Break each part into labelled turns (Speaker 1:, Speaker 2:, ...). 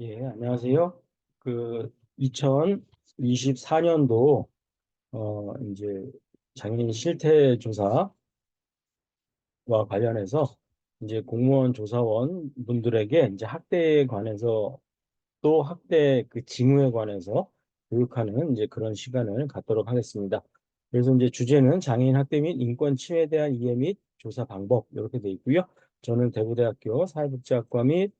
Speaker 1: 예, 안녕하세요. 2024년도 이제 장애인 실태 조사와 관련해서 이제 공무원 조사원 분들에게 이제 학대에 관해서 또 학대 그 징후에 관해서 교육하는 이제 그런 시간을 갖도록 하겠습니다. 그래서 이제 주제는 장애인 학대 및 인권 침해에 대한 이해 및 조사 방법 이렇게 돼 있고요. 저는 대구대학교 사회복지학과 및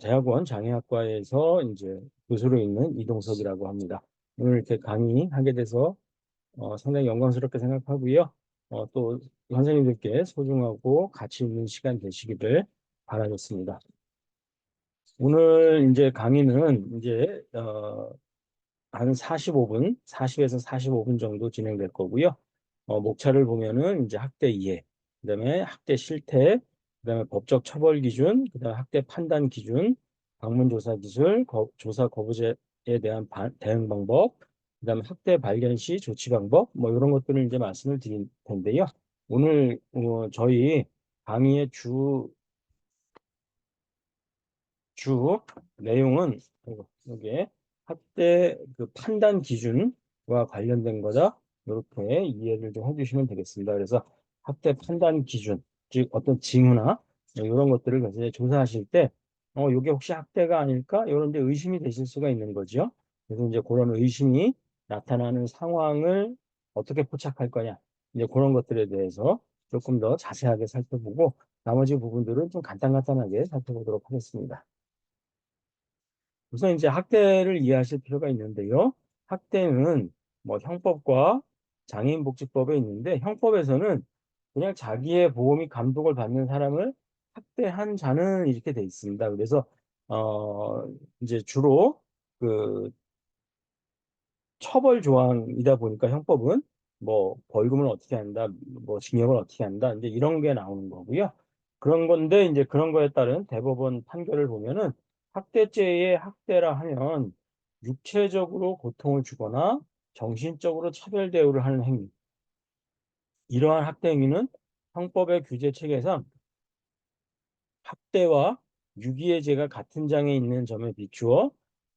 Speaker 1: 대학원 장애학과에서 이제 교수로 있는 이동석이라고 합니다. 오늘 이렇게 강의하게 돼서 상당히 영광스럽게 생각하고요. 또 선생님들께 소중하고 가치 있는 시간 되시기를 바라겠습니다. 오늘 이제 강의는 이제 한 45분, 40에서 45분 정도 진행될 거고요. 목차를 보면은 이제 학대 이해, 그다음에 학대 실태, 그다음에 법적 처벌 기준, 그다음에 학대 판단 기준, 방문 조사 기술, 조사 거부제에 대한 대응 방법, 그다음에 학대 발견 시 조치 방법, 뭐 이런 것들을 이제 말씀을 드릴 텐데요. 오늘 저희 강의의 주 내용은 이게 학대 그 판단 기준과 관련된 거다. 이렇게 이해를 좀 해주시면 되겠습니다. 그래서 학대 판단 기준, 즉 어떤 징후나 이런 것들을 그래서 이제 조사하실 때, 이게 혹시 학대가 아닐까? 이런 데 의심이 되실 수가 있는 거죠. 그래서 이제 그런 의심이 나타나는 상황을 어떻게 포착할 거냐. 이제 그런 것들에 대해서 조금 더 자세하게 살펴보고 나머지 부분들은 좀 간단하게 살펴보도록 하겠습니다. 우선 이제 학대를 이해하실 필요가 있는데요. 학대는 뭐 형법과 장애인복지법에 있는데 형법에서는 그냥 자기의 보호 및 감독을 받는 사람을 학대한 자는 이렇게 돼 있습니다. 그래서 이제 주로 그 처벌 조항이다 보니까 형법은 뭐 벌금을 어떻게 한다, 뭐 징역을 어떻게 한다, 이제 이런 게 나오는 거고요. 그런 건데 이제 그런 거에 따른 대법원 판결을 보면은 학대죄의 학대라 하면 육체적으로 고통을 주거나 정신적으로 차별 대우를 하는 행위. 이러한 학대 행위는 형법의 규제 체계상 학대와 유기의 죄가 같은 장에 있는 점에 비추어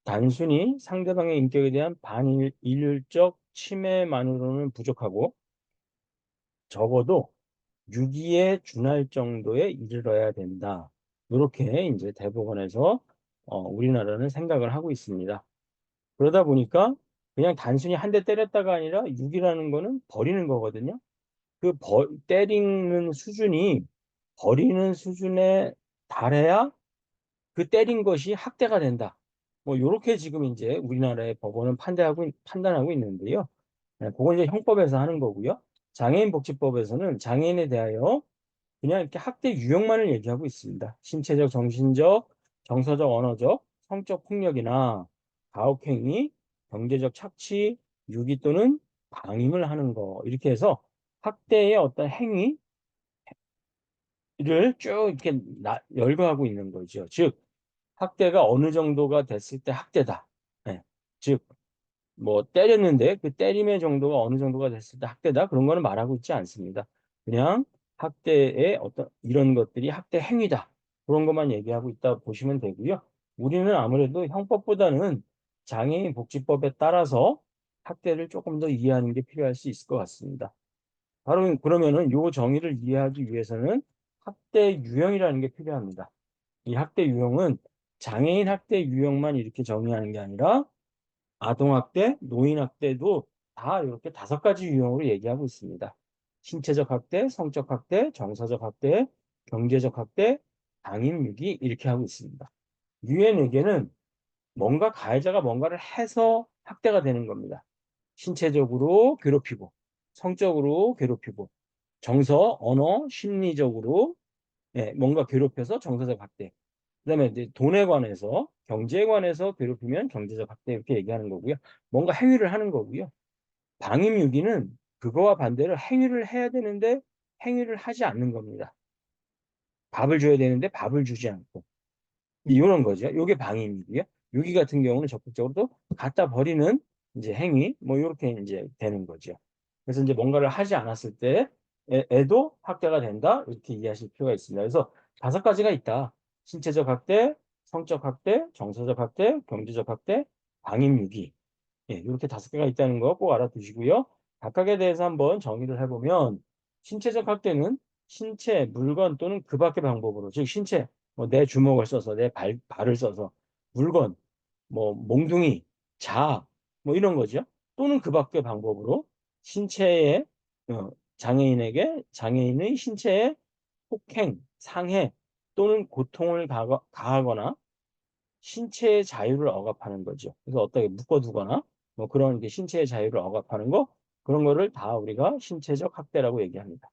Speaker 1: 단순히 상대방의 인격에 대한 반인륜적 침해만으로는 부족하고 적어도 유기에 준할 정도에 이르러야 된다. 이렇게 이제 대법원에서 우리나라는 생각을 하고 있습니다. 그러다 보니까 그냥 단순히 한 대 때렸다가 아니라 유기라는 거는 버리는 거거든요. 때리는 수준이 버리는 수준에 달해야 그 때린 것이 학대가 된다. 뭐 요렇게 지금 이제 우리나라의 법원은 판단하고 있는데요. 그건 이제 형법에서 하는 거고요. 장애인복지법에서는 장애인에 대하여 그냥 이렇게 학대 유형만을 얘기하고 있습니다. 신체적, 정신적, 정서적, 언어적, 성적 폭력이나 가혹행위, 경제적 착취, 유기 또는 방임을 하는 거 이렇게 해서 학대의 어떤 행위를 쭉 이렇게 열거하고 있는 거죠. 즉 학대가 어느 정도가 됐을 때 학대다. 예. 즉, 뭐, 때렸는데 그 때림의 정도가 어느 정도가 됐을 때 학대다. 그런 거는 말하고 있지 않습니다. 그냥 학대의 어떤 이런 것들이 학대 행위다. 그런 것만 얘기하고 있다 보시면 되고요. 우리는 아무래도 형법보다는 장애인 복지법에 따라서 학대를 조금 더 이해하는 게 필요할 수 있을 것 같습니다. 바로 그러면은 요 정의를 이해하기 위해서는 학대 유형이라는 게 필요합니다. 이 학대 유형은 장애인 학대 유형만 이렇게 정의하는 게 아니라 아동학대, 노인학대도 다 이렇게 5가지 유형으로 얘기하고 있습니다. 신체적 학대, 성적 학대, 정서적 학대, 경제적 학대, 당임유기 이렇게 하고 있습니다. 유엔에게는 뭔가 가해자가 뭔가를 해서 학대가 되는 겁니다. 신체적으로 괴롭히고, 성적으로 괴롭히고, 언어, 심리적으로 뭔가 괴롭혀서 정서적 학대. 그다음에 이제 돈에 관해서 경제에 관해서 괴롭히면 경제적 학대 이렇게 얘기하는 거고요. 뭔가 행위를 하는 거고요. 방임유기는 그거와 반대로 행위를 해야 되는데 행위를 하지 않는 겁니다. 밥을 줘야 되는데 밥을 주지 않고 이런 거죠. 요게 방임이고요. 유기 같은 경우는 적극적으로 또 갖다 버리는 이제 행위 뭐 이렇게 이제 되는 거죠. 그래서 이제 뭔가를 하지 않았을 때 애도 학대가 된다 이렇게 이해하실 필요가 있습니다. 그래서 5가지가 있다. 신체적 학대, 성적 학대, 정서적 학대, 경제적 학대, 방임유기. 예, 이렇게 5개가 있다는 거 꼭 알아두시고요. 각각에 대해서 한번 정의를 해보면 신체적 학대는 신체, 물건 또는 그 밖의 방법으로 즉 신체, 뭐 내 주먹을 써서 내 발을 써서 물건, 뭐 몽둥이, 뭐 이런 거죠. 또는 그 밖의 방법으로 신체의 장애인의 신체에 폭행, 상해 또는 고통을 가하거나 신체의 자유를 억압하는 거죠. 그래서 어떻게 묶어두거나 뭐 그런 게 신체의 자유를 억압하는 거 그런 거를 다 우리가 신체적 학대라고 얘기합니다.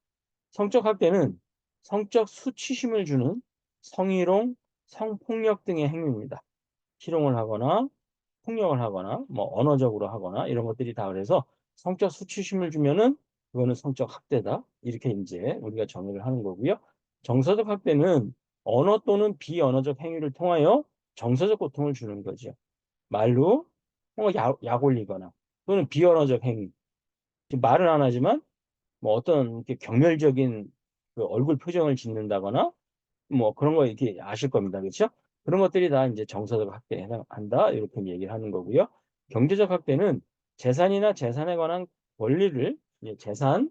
Speaker 1: 성적 학대는 성적 수치심을 주는 성희롱, 성폭력 등의 행위입니다. 희롱을 하거나 폭력을 하거나 뭐 언어적으로 하거나 이런 것들이 다 그래서 성적 수치심을 주면은 그거는 성적 학대다. 이렇게 이제 우리가 정의를 하는 거고요. 정서적 학대는 언어 또는 비언어적 행위를 통하여 정서적 고통을 주는 거죠. 말로 약 올리거나 또는 비언어적 행위. 지금 말은 안 하지만 뭐 어떤 이렇게 경멸적인 그 얼굴 표정을 짓는다거나 뭐 그런 거 이렇게 아실 겁니다. 그렇죠? 그런 것들이 다 이제 정서적 학대에 해당한다. 이렇게 얘기를 하는 거고요. 경제적 학대는 재산이나 재산에 관한 권리를 재산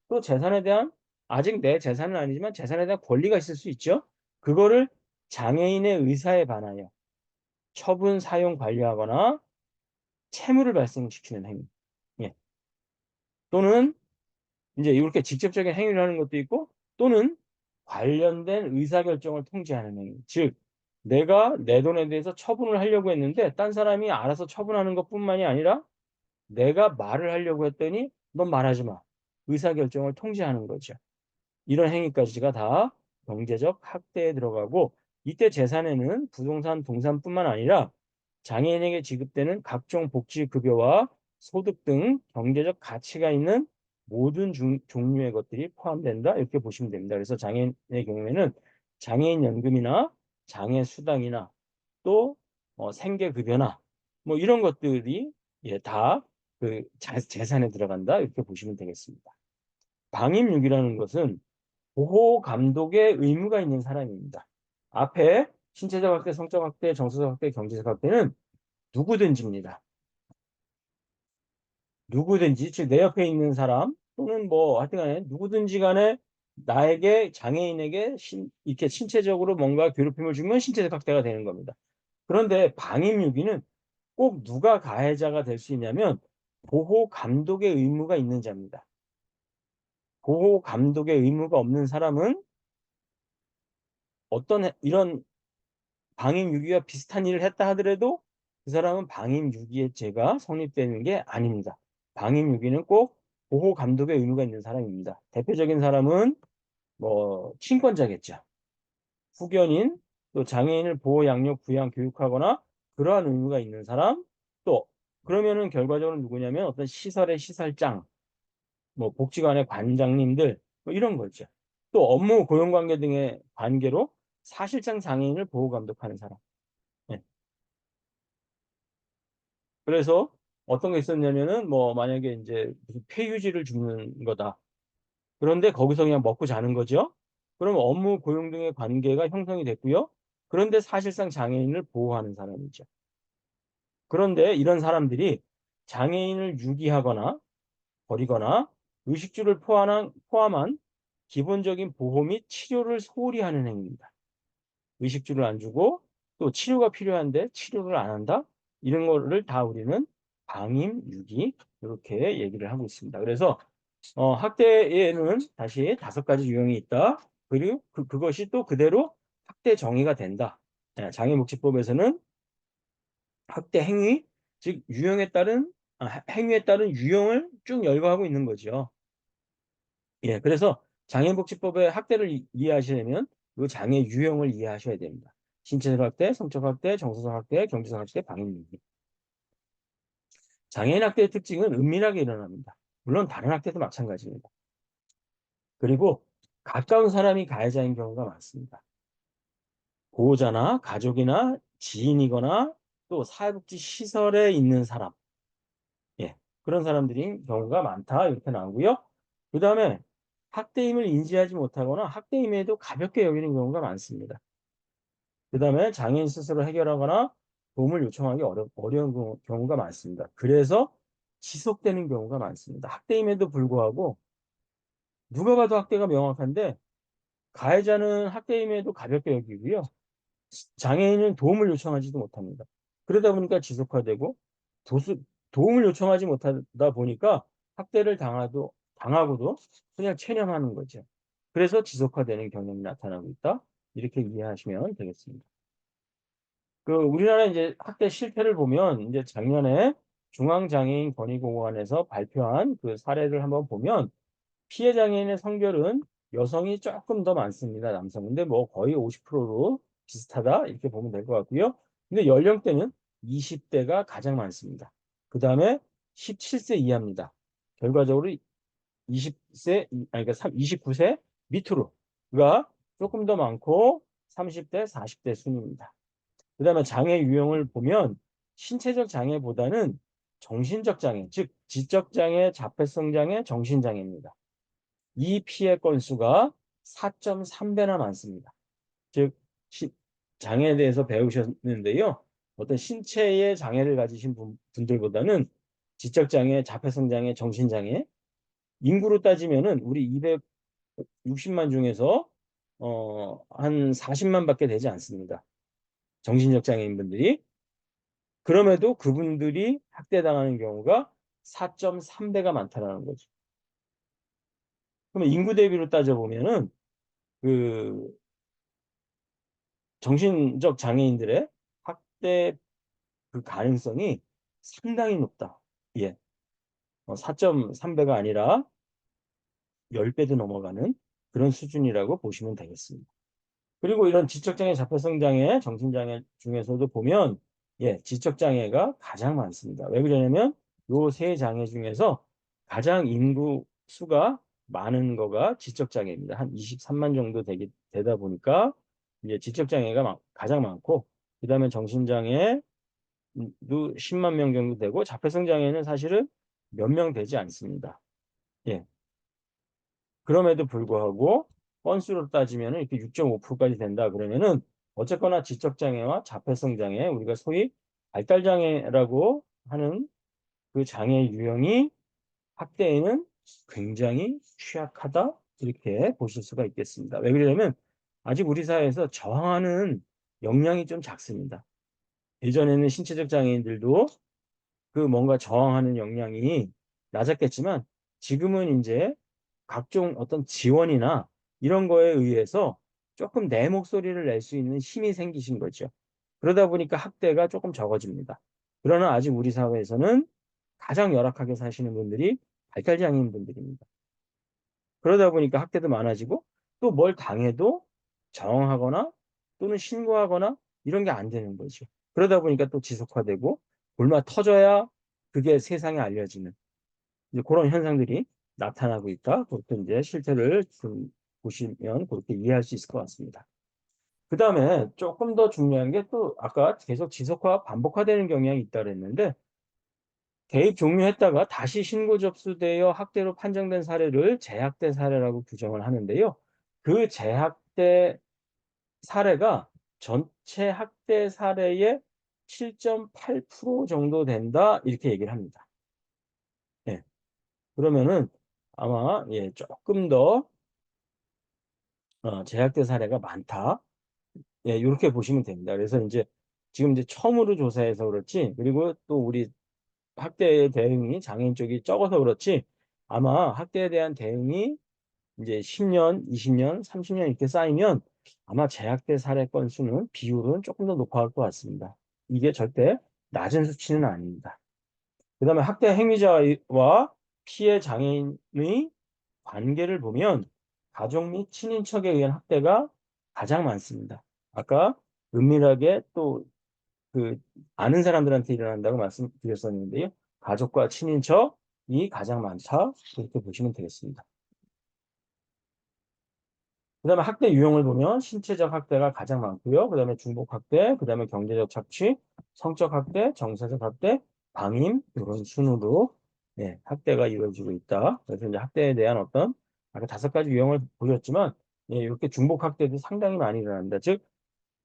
Speaker 1: 또 재산에 대한 아직 내 재산은 아니지만 재산에 대한 권리가 있을 수 있죠. 그거를 장애인의 의사에 반하여 처분, 사용, 관리하거나 채무를 발생시키는 행위. 예. 또는 이제 이렇게 직접적인 행위를 하는 것도 있고 또는 관련된 의사결정을 통제하는 행위. 즉 내가 내 돈에 대해서 처분을 하려고 했는데 딴 사람이 알아서 처분하는 것뿐만이 아니라 내가 말을 하려고 했더니 넌 말하지 마. 의사결정을 통제하는 거죠. 이런 행위까지가 다 경제적 학대에 들어가고 이때 재산에는 부동산, 동산뿐만 아니라 장애인에게 지급되는 각종 복지급여와 소득 등 경제적 가치가 있는 모든 종류의 것들이 포함된다. 이렇게 보시면 됩니다. 그래서 장애인의 경우에는 장애인연금이나 장애수당이나 또 생계급여나 뭐 이런 것들이 예, 다 그 재산에 들어간다. 이렇게 보시면 되겠습니다. 방임육이라는 것은 보호 감독의 의무가 있는 사람입니다. 앞에 신체적 학대, 성적 학대, 정서적 학대, 경제적 학대는 누구든지입니다. 누구든지 즉 내 옆에 있는 사람 또는 뭐 하여튼 간에 누구든지 간에 나에게 장애인에게 이렇게 신체적으로 뭔가 괴롭힘을 주면 신체적 학대가 되는 겁니다. 그런데 방임유기는 꼭 누가 가해자가 될 수 있냐면 보호 감독의 의무가 있는 자입니다. 보호 감독의 의무가 없는 사람은 어떤 이런 방임유기와 비슷한 일을 했다 하더라도 그 사람은 방임유기의 죄가 성립되는 게 아닙니다. 방임유기는 꼭 보호 감독의 의무가 있는 사람입니다. 대표적인 사람은 뭐 친권자겠죠. 후견인, 또 장애인을 보호, 양육, 부양, 교육하거나 그러한 의무가 있는 사람, 또 그러면은 결과적으로 누구냐면 어떤 시설의 시설장, 뭐 복지관의 관장님들 뭐 이런 거죠. 또 업무, 고용관계 등의 관계로 사실상 장애인을 보호 감독하는 사람. 예. 그래서 어떤 게 있었냐면은 뭐 만약에 이제 무슨 폐유지를 줍는 거다. 그런데 거기서 그냥 먹고 자는 거죠. 그럼 업무, 고용 등의 관계가 형성이 됐고요. 그런데 사실상 장애인을 보호하는 사람이죠. 그런데 이런 사람들이 장애인을 유기하거나 버리거나 의식주를 포함한 기본적인 보호 및 치료를 소홀히 하는 행위입니다. 의식주를 안 주고 또 치료가 필요한데 치료를 안 한다? 이런 거를 다 우리는 방임, 유기 이렇게 얘기를 하고 있습니다. 그래서 학대에는 다시 5가지 유형이 있다. 그리고 그것이 또 그대로 학대 정의가 된다. 예, 장애복지법에서는 학대 행위, 즉 유형에 따른 행위에 따른 유형을 쭉 열거하고 있는 거죠. 예, 그래서 장애복지법의 학대를 이해하시려면 그 장애 유형을 이해하셔야 됩니다. 신체적 학대, 성적 학대, 정서적 학대, 경제적 학대, 방임유기. 장애인 학대의 특징은 은밀하게 일어납니다. 물론 다른 학대도 마찬가지입니다. 그리고 가까운 사람이 가해자인 경우가 많습니다. 보호자나 가족이나 지인이거나 또 사회복지 시설에 있는 사람, 예, 그런 사람들이 경우가 많다 이렇게 나오고요. 그 다음에 학대임을 인지하지 못하거나 학대임에도 가볍게 여기는 경우가 많습니다. 그다음에 장애인 스스로 해결하거나 도움을 요청하기 어려운 경우가 많습니다. 그래서 지속되는 경우가 많습니다. 학대임에도 불구하고 누가 봐도 학대가 명확한데 가해자는 학대임에도 가볍게 여기고요. 장애인은 도움을 요청하지도 못합니다. 그러다 보니까 지속화되고 도수, 도움을 요청하지 못하다 보니까 학대를 당하고도 그냥 체념하는 거죠. 그래서 지속화되는 경향이 나타나고 있다. 이렇게 이해하시면 되겠습니다. 우리나라 이제 학대 실태를 보면 이제 작년에 중앙장애인 권익공원에서 발표한 그 사례를 한번 보면 피해 장애인의 성별은 여성이 조금 더 많습니다. 남성. 근데 뭐 거의 50%로 비슷하다 이렇게 보면 될 것 같고요. 근데 연령대는 20대가 가장 많습니다. 그다음에 17세 이하입니다. 결과적으로 20세 아니 그러니까 29세 밑으로가 조금 더 많고 30대, 40대 순입니다. 그다음에 장애 유형을 보면 신체적 장애보다는 정신적 장애, 즉 지적 장애, 자폐성 장애, 정신 장애입니다. 이 피해 건수가 4.3배나 많습니다. 즉 장애에 대해서 배우셨는데요. 어떤 신체의 장애를 가지신 분들보다는 지적 장애, 자폐성 장애, 정신 장애 인구로 따지면은 우리 260만 중에서 한 40만밖에 되지 않습니다. 정신적 장애인분들이. 그럼에도 그분들이 학대당하는 경우가 4.3배가 많다라는 거죠. 그러면 인구 대비로 따져보면은 그 정신적 장애인들의 학대 그 가능성이 상당히 높다. 예. 4.3배가 아니라 10배도 넘어가는 그런 수준이라고 보시면 되겠습니다. 그리고 이런 지적장애, 자폐성장애, 정신장애 중에서도 보면 지적장애가 가장 많습니다. 왜 그러냐면 요 세 장애 중에서 가장 인구 수가 많은 거가 지적장애입니다. 한 23만 정도 되다 보니까 이제 지적장애가 가장 많고 그다음에 정신장애도 10만 명 정도 되고 자폐성장애는 사실은 몇 명 되지 않습니다. 예. 그럼에도 불구하고 건수로 따지면 이렇게 6.5%까지 된다 그러면은 어쨌거나 지적장애와 자폐성 장애, 우리가 소위 발달장애라고 하는 그 장애 유형이 학대에는 굉장히 취약하다 이렇게 보실 수가 있겠습니다. 왜 그러냐면 아직 우리 사회에서 저항하는 역량이 좀 작습니다. 예전에는 신체적 장애인들도 그 뭔가 저항하는 역량이 낮았겠지만 지금은 이제 각종 어떤 지원이나 이런 거에 의해서 조금 내 목소리를 낼 수 있는 힘이 생기신 거죠. 그러다 보니까 학대가 조금 적어집니다. 그러나 아직 우리 사회에서는 가장 열악하게 사시는 분들이 발달장애인 분들입니다. 그러다 보니까 학대도 많아지고 또 뭘 당해도 저항하거나 또는 신고하거나 이런 게 안 되는 거죠. 그러다 보니까 또 지속화되고 골마 터져야 그게 세상에 알려지는 이제 그런 현상들이 나타나고 있다. 그렇게 이제 실태를 좀 보시면 그렇게 이해할 수 있을 것 같습니다. 그다음에 조금 더 중요한 게 또 아까 계속 지속화 반복화되는 경향이 있다 그랬는데 개입 종료했다가 다시 신고 접수되어 학대로 판정된 사례를 재학대 사례라고 규정을 하는데요. 그 재학대 사례가 전체 학대 사례의 7.8% 정도 된다 이렇게 얘기를 합니다. 예. 그러면은 아마 조금 더 재학대 사례가 많다. 요렇게 보시면 됩니다. 그래서 인제 지금 이제 처음으로 조사해서 그렇지 그리고 또 우리 학대에 대응이 장애인 쪽이 적어서 그렇지 아마 학대에 대한 대응이 이제 10년, 20년, 30년 이렇게 쌓이면 아마 재학대 사례 건수는 비율은 조금 더 높아갈 것 같습니다. 이게 절대 낮은 수치는 아닙니다. 그다음에 학대 행위자와 피해 장애인의 관계를 보면 가족 및 친인척에 의한 학대가 가장 많습니다. 아까 은밀하게 또 그 아는 사람들한테 일어난다고 말씀드렸었는데요. 가족과 친인척이 가장 많다. 그렇게 보시면 되겠습니다. 그다음에 학대 유형을 보면 신체적 학대가 가장 많고요. 그다음에 중복 학대, 그다음에 경제적 착취, 성적 학대, 정서적 학대, 방임 이런 순으로 학대가 이루어지고 있다. 그래서 이제 학대에 대한 어떤 아까 5가지 유형을 보셨지만 이렇게 중복 학대도 상당히 많이 일어납니다. 즉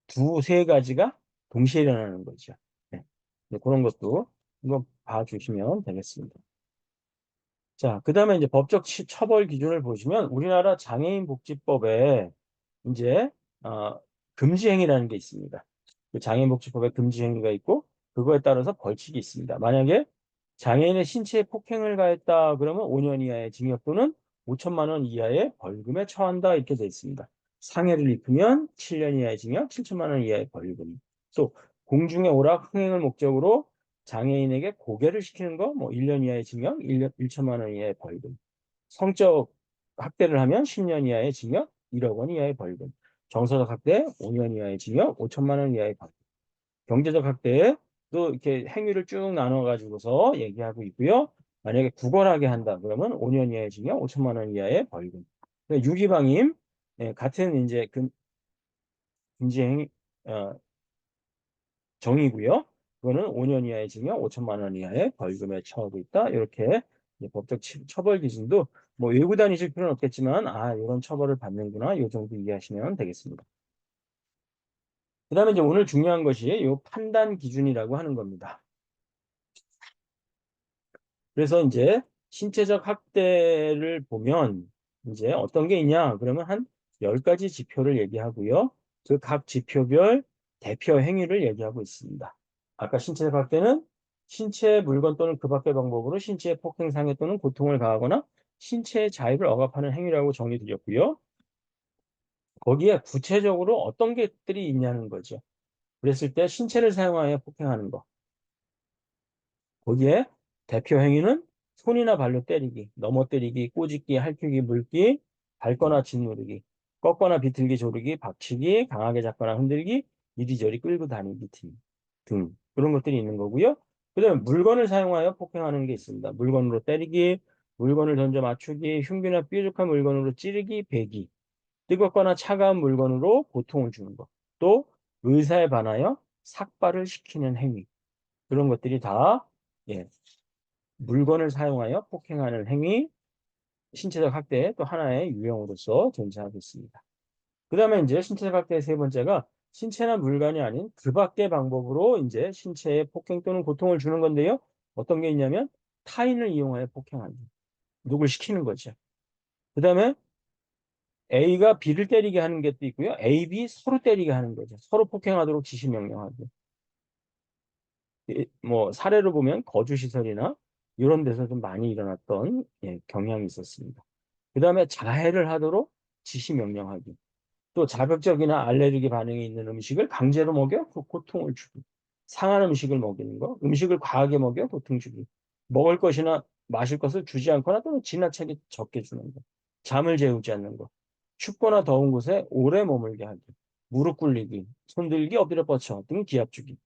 Speaker 1: 두세 가지가 동시에 일어나는 거죠. 네. 네, 그런 것도 한번 봐주시면 되겠습니다. 자, 그 다음에 이제 법적 처벌 기준을 보시면 우리나라 장애인복지법에 이제 금지행위라는 게 있습니다. 그 장애인복지법에 금지행위가 있고 그거에 따라서 벌칙이 있습니다. 만약에 장애인의 신체에 폭행을 가했다 그러면 5년 이하의 징역 또는 5천만 원 이하의 벌금에 처한다 이렇게 되어 있습니다. 상해를 입히면 7년 이하의 징역, 7천만 원 이하의 벌금. 또 공중의 오락, 흥행을 목적으로 장애인에게 고개를 시키는 거, 뭐 1년 이하의 징역, 1천만 원 이하의 벌금. 성적 학대를 하면 10년 이하의 징역, 1억 원 이하의 벌금. 정서적 학대 5년 이하의 징역, 5천만 원 이하의 벌금. 경제적 학대도 이렇게 행위를 쭉 나눠 가지고서 얘기하고 있고요. 만약에 구걸하게 한다 그러면 5년 이하의 징역, 5천만 원 이하의 벌금. 유기방임 같은 이제 금지 행위 정의고요. 그거는 5년 이하의 징역, 5천만 원 이하의 벌금에 처하고 있다. 이렇게 법적 처벌 기준도 뭐 외우고 다니실 필요는 없겠지만 이런 처벌을 받는구나. 이 정도 이해하시면 되겠습니다. 그다음에 이제 오늘 중요한 것이 이 판단 기준이라고 하는 겁니다. 그래서 이제 신체적 학대를 보면 이제 어떤 게 있냐? 그러면 한 10가지 지표를 얘기하고요. 그 각 지표별 대표 행위를 얘기하고 있습니다. 아까 신체적 학대는 신체 물건 또는 그 밖의 방법으로 신체에 폭행, 상해 또는 고통을 가하거나 신체의 자유를 억압하는 행위라고 정의드렸고요. 거기에 구체적으로 어떤 것들이 있냐는 거죠. 그랬을 때 신체를 사용하여 폭행하는 거. 거기에 대표 행위는 손이나 발로 때리기, 넘어 때리기, 꼬집기, 핥기, 물기, 밟거나 짓누르기, 꺾거나 비틀기, 조르기, 박치기, 강하게 잡거나 흔들기, 이리저리 끌고 다니기 등 그런 것들이 있는 거고요. 그다음에 물건을 사용하여 폭행하는 게 있습니다. 물건으로 때리기, 물건을 던져 맞추기, 흉기나 뾰족한 물건으로 찌르기, 베기, 뜨겁거나 차가운 물건으로 고통을 주는 것, 또 의사에 반하여 삭발을 시키는 행위 그런 것들이 다 예, 물건을 사용하여 폭행하는 행위, 신체적 학대의 또 하나의 유형으로서 존재하고 있습니다. 그 다음에 이제 신체적 학대의 세 번째가 신체나 물건이 아닌 그 밖의 방법으로 이제 신체에 폭행 또는 고통을 주는 건데요. 어떤 게 있냐면 타인을 이용하여 폭행하는, 누굴 시키는 거죠. 그 다음에 A가 B를 때리게 하는 것도 있고요. A, B 서로 때리게 하는 거죠. 서로 폭행하도록 지시 명령하고. 뭐 사례로 보면 거주시설이나 이런 데서 좀 많이 일어났던 경향이 있었습니다. 그 다음에 자해를 하도록 지시 명령하기. 또 자극적이나 알레르기 반응이 있는 음식을 강제로 먹여 그 고통을 주기. 상한 음식을 먹이는 거, 음식을 과하게 먹여 고통 주기. 먹을 것이나 마실 것을 주지 않거나 또는 지나치게 적게 주는 거. 잠을 재우지 않는 거. 춥거나 더운 곳에 오래 머물게 하기. 무릎 꿇리기, 손들기, 엎드려 뻗쳐 등 기합 주기.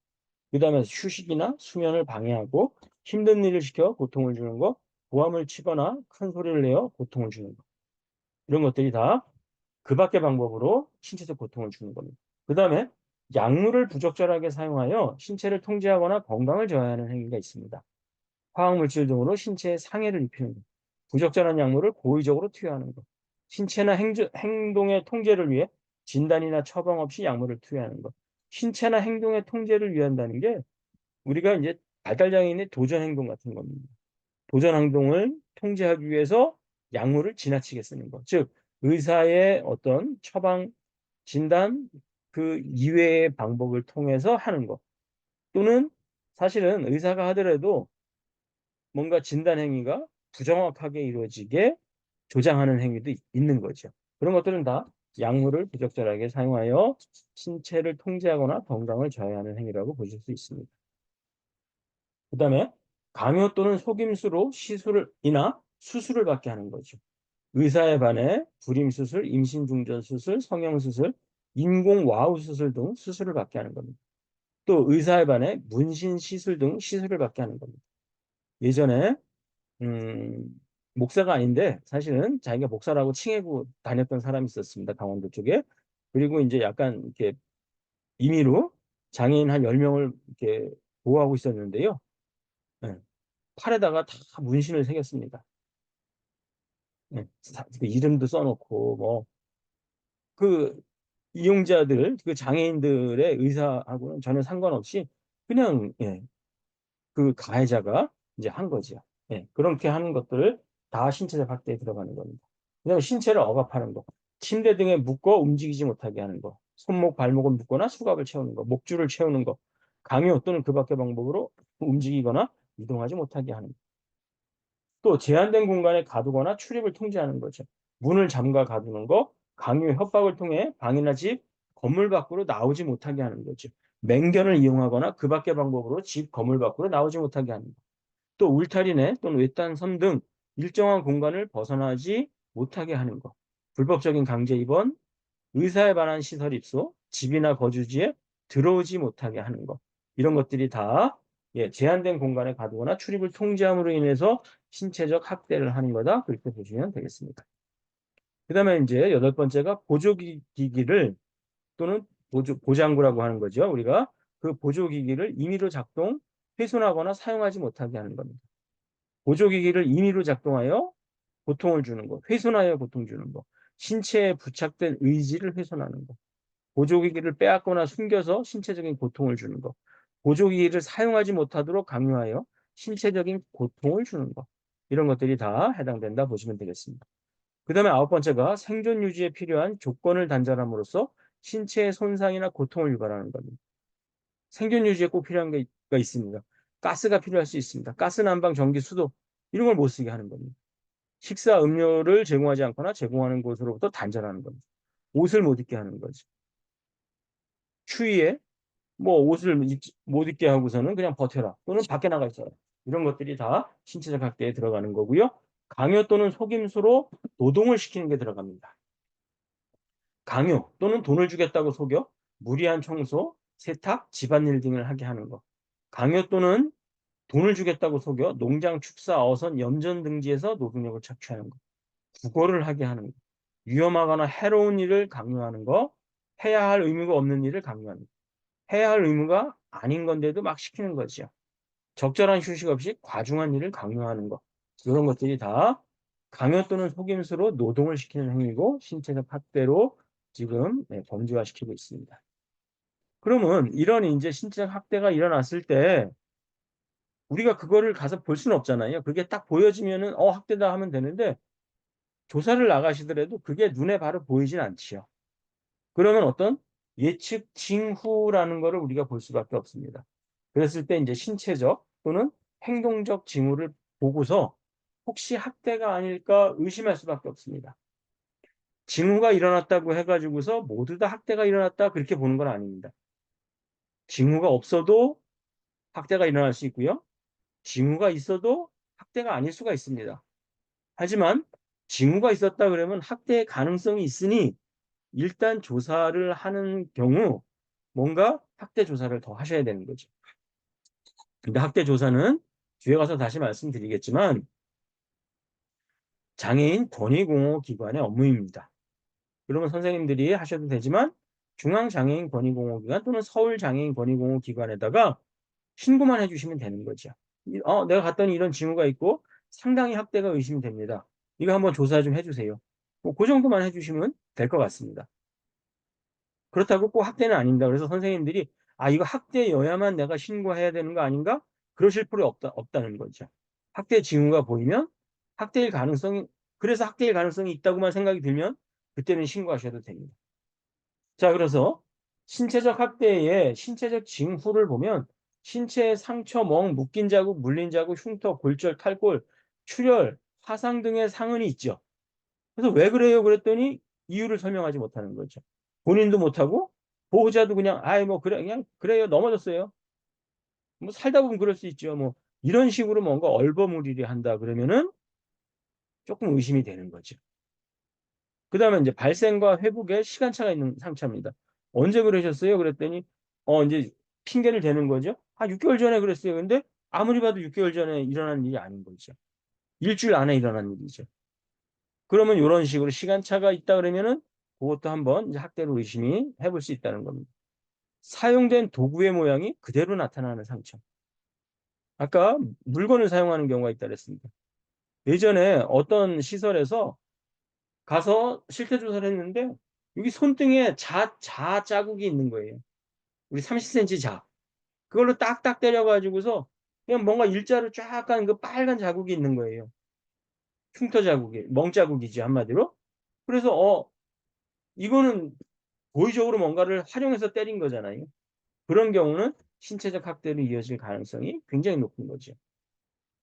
Speaker 1: 그 다음에 휴식이나 수면을 방해하고 힘든 일을 시켜 고통을 주는 거, 고함을 치거나 큰 소리를 내어 고통을 주는 거. 이런 것들이 다 그 밖의 방법으로 신체적 고통을 주는 겁니다. 그 다음에 약물을 부적절하게 사용하여 신체를 통제하거나 건강을 저해하는 행위가 있습니다. 화학물질 등으로 신체에 상해를 입히는 것, 부적절한 약물을 고의적으로 투여하는 것, 신체나 행동의 통제를 위해 진단이나 처방 없이 약물을 투여하는 것, 신체나 행동의 통제를 위한다는 게 우리가 이제 발달장애인의 도전 행동 같은 겁니다. 도전 행동을 통제하기 위해서 약물을 지나치게 쓰는 것. 즉, 의사의 어떤 처방, 진단, 그 이외의 방법을 통해서 하는 것. 또는 사실은 의사가 하더라도 뭔가 진단 행위가 부정확하게 이루어지게 조장하는 행위도 있는 거죠. 그런 것들은 다 약물을 부적절하게 사용하여 신체를 통제하거나 건강을 저해하는 행위라고 보실 수 있습니다. 그 다음에 강요 또는 속임수로 시술이나 수술을 받게 하는 거죠. 의사에 반해 불임수술, 임신중전수술, 성형수술, 인공와우수술 등 수술을 받게 하는 겁니다. 또 의사에 반해 문신시술 등 시술을 받게 하는 겁니다. 예전에 음, 목사가 아닌데 사실은 자기가 목사라고 칭해고 다녔던 사람이 있었습니다. 강원도 쪽에. 그리고 이제 약간 이렇게 임의로 장애인 한 10명을 이렇게 보호하고 있었는데요. 네. 팔에다가 다 문신을 새겼습니다. 네. 그 이름도 써놓고 뭐 그 이용자들, 그 장애인들의 의사하고는 전혀 상관없이 그냥 예, 그 가해자가 이제 한 거죠. 예, 그렇게 하는 것들을 다 신체적 학대에 들어가는 겁니다. 그다음에 신체를 억압하는 거, 침대 등에 묶어 움직이지 못하게 하는 거, 손목, 발목을 묶거나 수갑을 채우는 거, 목줄을 채우는 거, 강요 또는 그 밖의 방법으로 움직이거나 이동하지 못하게 하는 거. 또 제한된 공간에 가두거나 출입을 통제하는 거죠. 문을 잠가 가두는 거, 강요, 협박을 통해 방이나 집, 건물 밖으로 나오지 못하게 하는 거죠. 맹견을 이용하거나 그 밖의 방법으로 집, 건물 밖으로 나오지 못하게 하는 거. 또 울타리 내 또는 외딴 섬 등 일정한 공간을 벗어나지 못하게 하는 것. 불법적인 강제 입원, 의사에 관한 시설 입소, 집이나 거주지에 들어오지 못하게 하는 것. 이런 것들이 다 예, 제한된 공간에 가두거나 출입을 통제함으로 인해서 신체적 학대를 하는 거다. 그렇게 보시면 되겠습니다. 그 다음에 이제 여덟 번째가 보조기기를 또는 보장구라고 하는 거죠. 우리가 그 보조기기를 임의로 작동, 훼손하거나 사용하지 못하게 하는 겁니다. 보조기기를 임의로 작동하여 고통을 주는 것, 훼손하여 고통 주는 것, 신체에 부착된 의지를 훼손하는 것, 보조기기를 빼앗거나 숨겨서 신체적인 고통을 주는 것, 보조기기를 사용하지 못하도록 강요하여 신체적인 고통을 주는 것, 이런 것들이 다 해당된다 보시면 되겠습니다. 그 다음에 아홉 번째가 생존 유지에 필요한 조건을 단절함으로써 신체의 손상이나 고통을 유발하는 겁니다. 생존 유지에 꼭 필요한 게 있습니다. 가스가 필요할 수 있습니다. 가스, 난방, 전기, 수도 이런 걸 못 쓰게 하는 겁니다. 식사, 음료를 제공하지 않거나 제공하는 곳으로부터 단절하는 겁니다. 옷을 못 입게 하는 거죠. 추위에 뭐 옷을 못 입게 하고서는 그냥 버텨라. 또는 밖에 나가 있어라. 이런 것들이 다 신체적 학대에 들어가는 거고요. 강요 또는 속임수로 노동을 시키는 게 들어갑니다. 강요 또는 돈을 주겠다고 속여 무리한 청소, 세탁, 집안일 등을 하게 하는 것. 강요 또는 돈을 주겠다고 속여 농장, 축사, 어선, 염전 등지에서 노동력을 착취하는 것. 구걸을 하게 하는 것. 위험하거나 해로운 일을 강요하는 거. 해야 할 의무가 없는 일을 강요하는 거. 해야 할 의무가 아닌 건데도 막 시키는 거죠. 적절한 휴식 없이 과중한 일을 강요하는 것. 이런 것들이 다 강요 또는 속임수로 노동을 시키는 행위고 신체적 학대로 지금 범죄화시키고 있습니다. 그러면 이런 이제 신체적 학대가 일어났을 때 우리가 그거를 가서 볼 수는 없잖아요. 그게 딱 보여지면은 학대다 하면 되는데 조사를 나가시더라도 그게 눈에 바로 보이진 않지요. 그러면 어떤 예측 징후라는 거를 우리가 볼 수밖에 없습니다. 그랬을 때 이제 신체적 또는 행동적 징후를 보고서 혹시 학대가 아닐까 의심할 수밖에 없습니다. 징후가 일어났다고 해가지고서 모두 다 학대가 일어났다 그렇게 보는 건 아닙니다. 징후가 없어도 학대가 일어날 수 있고요. 징후가 있어도 학대가 아닐 수가 있습니다. 하지만 징후가 있었다 그러면 학대의 가능성이 있으니 일단 조사를 하는 경우 뭔가 학대 조사를 더 하셔야 되는 거죠. 근데 학대 조사는 뒤에 가서 다시 말씀드리겠지만 장애인 권익공호기관의 업무입니다. 그러면 선생님들이 하셔도 되지만 중앙장애인 권익공호기관 또는 서울장애인 권익공호기관에다가 신고만 해주시면 되는 거죠. 내가 갔더니 이런 징후가 있고 상당히 학대가 의심이 됩니다. 이거 한번 조사 좀 해주세요. 그 정도만 해주시면 될 것 같습니다. 그렇다고 꼭 학대는 아닙니다. 그래서 선생님들이 이거 학대여야만 내가 신고해야 되는 거 아닌가? 그러실 필요 없다는 거죠. 학대 징후가 보이면 학대일 가능성이 그래서 학대일 가능성이 있다고만 생각이 들면 그때는 신고하셔도 됩니다. 자, 그래서 신체적 학대의 신체적 징후를 보면 신체의 상처, 멍, 묶인 자국, 물린 자국, 흉터, 골절, 탈골, 출혈, 화상 등의 상흔이 있죠. 그래서 왜 그래요? 그랬더니 이유를 설명하지 못하는 거죠. 본인도 못하고 보호자도 그냥 뭐 그래 그냥 그래요 넘어졌어요. 뭐 살다 보면 그럴 수 있죠. 뭐 이런 식으로 뭔가 얼버무리게 한다 그러면은 조금 의심이 되는 거죠. 그다음에 이제 발생과 회복에 시간차가 있는 상처입니다. 언제 그러셨어요? 그랬더니 이제 핑계를 대는 거죠. 6개월 전에 그랬어요. 근데 아무리 봐도 6개월 전에 일어난 일이 아닌 거죠. 일주일 안에 일어난 일이죠. 그러면 이런 식으로 시간차가 있다 그러면은 그것도 한번 이제 학대로 의심이 해볼 수 있다는 겁니다. 사용된 도구의 모양이 그대로 나타나는 상처. 아까 물건을 사용하는 경우가 있다 그랬습니다. 예전에 어떤 시설에서 가서 실태 조사를 했는데 여기 손등에 자 자국이 있는 거예요. 우리 30cm 자. 그걸로 딱딱 때려가지고서 그냥 뭔가 일자로 쫙 가는 그 빨간 자국이 있는 거예요. 흉터 자국이, 멍 자국이지, 한마디로. 그래서, 이거는 고의적으로 뭔가를 활용해서 때린 거잖아요. 그런 경우는 신체적 학대로 이어질 가능성이 굉장히 높은 거죠.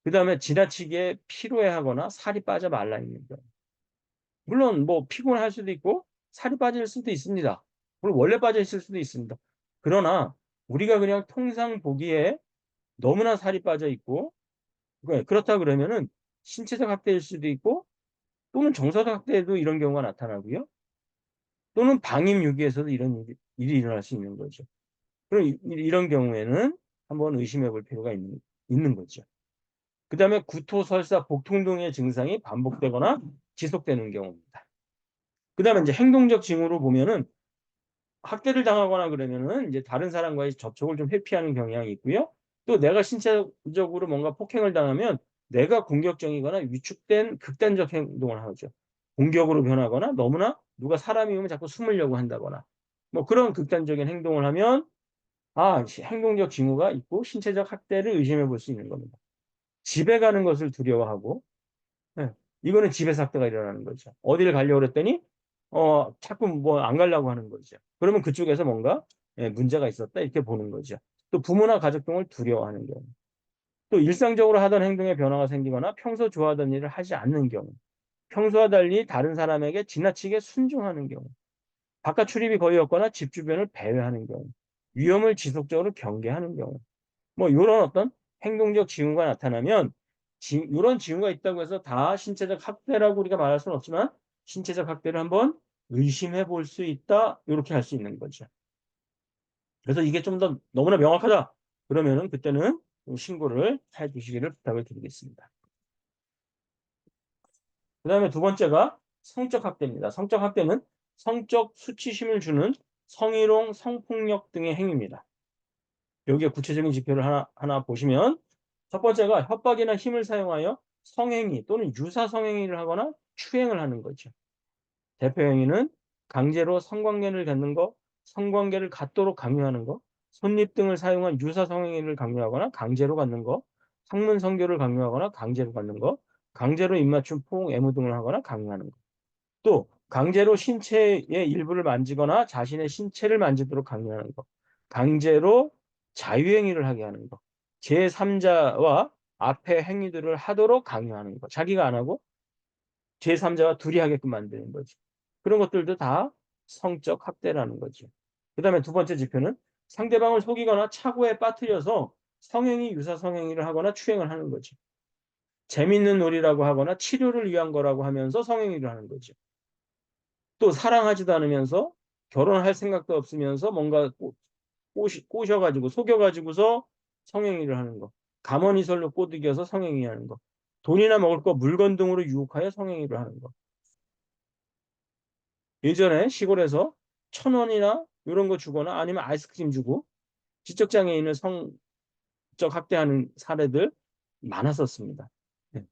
Speaker 1: 그 다음에 지나치게 피로해하거나 살이 빠져 말라 있는 경우. 물론 뭐 피곤할 수도 있고 살이 빠질 수도 있습니다. 물론 원래 빠져 있을 수도 있습니다. 그러나 우리가 그냥 통상 보기에 너무나 살이 빠져 있고 그렇다 그러면은 신체적 학대일 수도 있고 또는 정서적 학대에도 이런 경우가 나타나고요. 또는 방임유기에서도 이런 일이 일어날 수 있는 거죠. 그럼 이런 경우에는 한번 의심해 볼 필요가 있는 거죠. 그 다음에 구토, 설사, 복통 등의 증상이 반복되거나 지속되는 경우입니다. 그 다음에 이제 행동적 징후로 보면은 학대를 당하거나 그러면은 이제 다른 사람과의 접촉을 좀 회피하는 경향이 있고요. 또 내가 신체적으로 뭔가 폭행을 당하면 내가 공격적이거나 위축된 극단적 행동을 하죠. 공격으로 변하거나 너무나 누가 사람이 오면 자꾸 숨으려고 한다거나 뭐 그런 극단적인 행동을 하면 행동적 징후가 있고 신체적 학대를 의심해 볼 수 있는 겁니다. 집에 가는 것을 두려워하고 예, 이거는 집에서 학대가 일어나는 거죠. 어디를 가려고 그랬더니 자꾸 뭐 안 가려고 하는 거죠. 그러면 그쪽에서 뭔가 문제가 있었다 이렇게 보는 거죠. 또 부모나 가족 등을 두려워하는 경우. 또 일상적으로 하던 행동에 변화가 생기거나 평소 좋아하던 일을 하지 않는 경우. 평소와 달리 다른 사람에게 지나치게 순종하는 경우. 바깥 출입이 거의 없거나 집 주변을 배회하는 경우. 위험을 지속적으로 경계하는 경우. 뭐 이런 어떤 행동적 징후가 나타나면 이런 징후가 있다고 해서 다 신체적 학대라고 우리가 말할 수는 없지만 신체적 학대를 한번 의심해 볼 수 있다. 이렇게 할 수 있는 거죠. 그래서 이게 좀 더 너무나 명확하다. 그러면은 그때는 신고를 해 주시기를 부탁을 드리겠습니다. 그다음에 두 번째가 성적 학대입니다. 성적 학대는 성적 수치심을 주는 성희롱, 성폭력 등의 행위입니다. 여기에 구체적인 지표를 하나 보시면 첫 번째가 협박이나 힘을 사용하여 성행위 또는 유사 성행위를 하거나 추행을 하는 거죠. 대표 행위는 강제로 성관계를 갖는 거, 성관계를 갖도록 강요하는 거, 손립 등을 사용한 유사 성행위를 강요하거나 강제로 갖는 거, 학문 성교를 강요하거나 강제로 갖는 거, 강제로 입맞춤, 포옹, 애무 등을 하거나 강요하는 거. 또 강제로 신체의 일부를 만지거나 자신의 신체를 만지도록 강요하는 것, 강제로 자유행위를 하게 하는 것, 제3자와 앞에 행위들을 하도록 강요하는 것, 자기가 안 하고 제3자와 둘이 하게끔 만드는 거죠. 그런 것들도 다 성적 학대라는 거죠. 그 다음에 두 번째 지표는 상대방을 속이거나 착오에 빠뜨려서 성행위, 유사 성행위를 하거나 추행을 하는 거죠. 재밌는 놀이라고 하거나 치료를 위한 거라고 하면서 성행위를 하는 거죠. 또 사랑하지도 않으면서 결혼할 생각도 없으면서 뭔가 꼬셔가지고 속여가지고서 성행위를 하는 거. 감언이설로 꼬드겨서 성행위 하는 거. 돈이나 먹을 거 물건 등으로 유혹하여 성행위를 하는 거. 예전에 시골에서 1,000원이나 이런 거 주거나 아니면 아이스크림 주고 지적장애인을 성적 학대하는 사례들 많았었습니다. 네.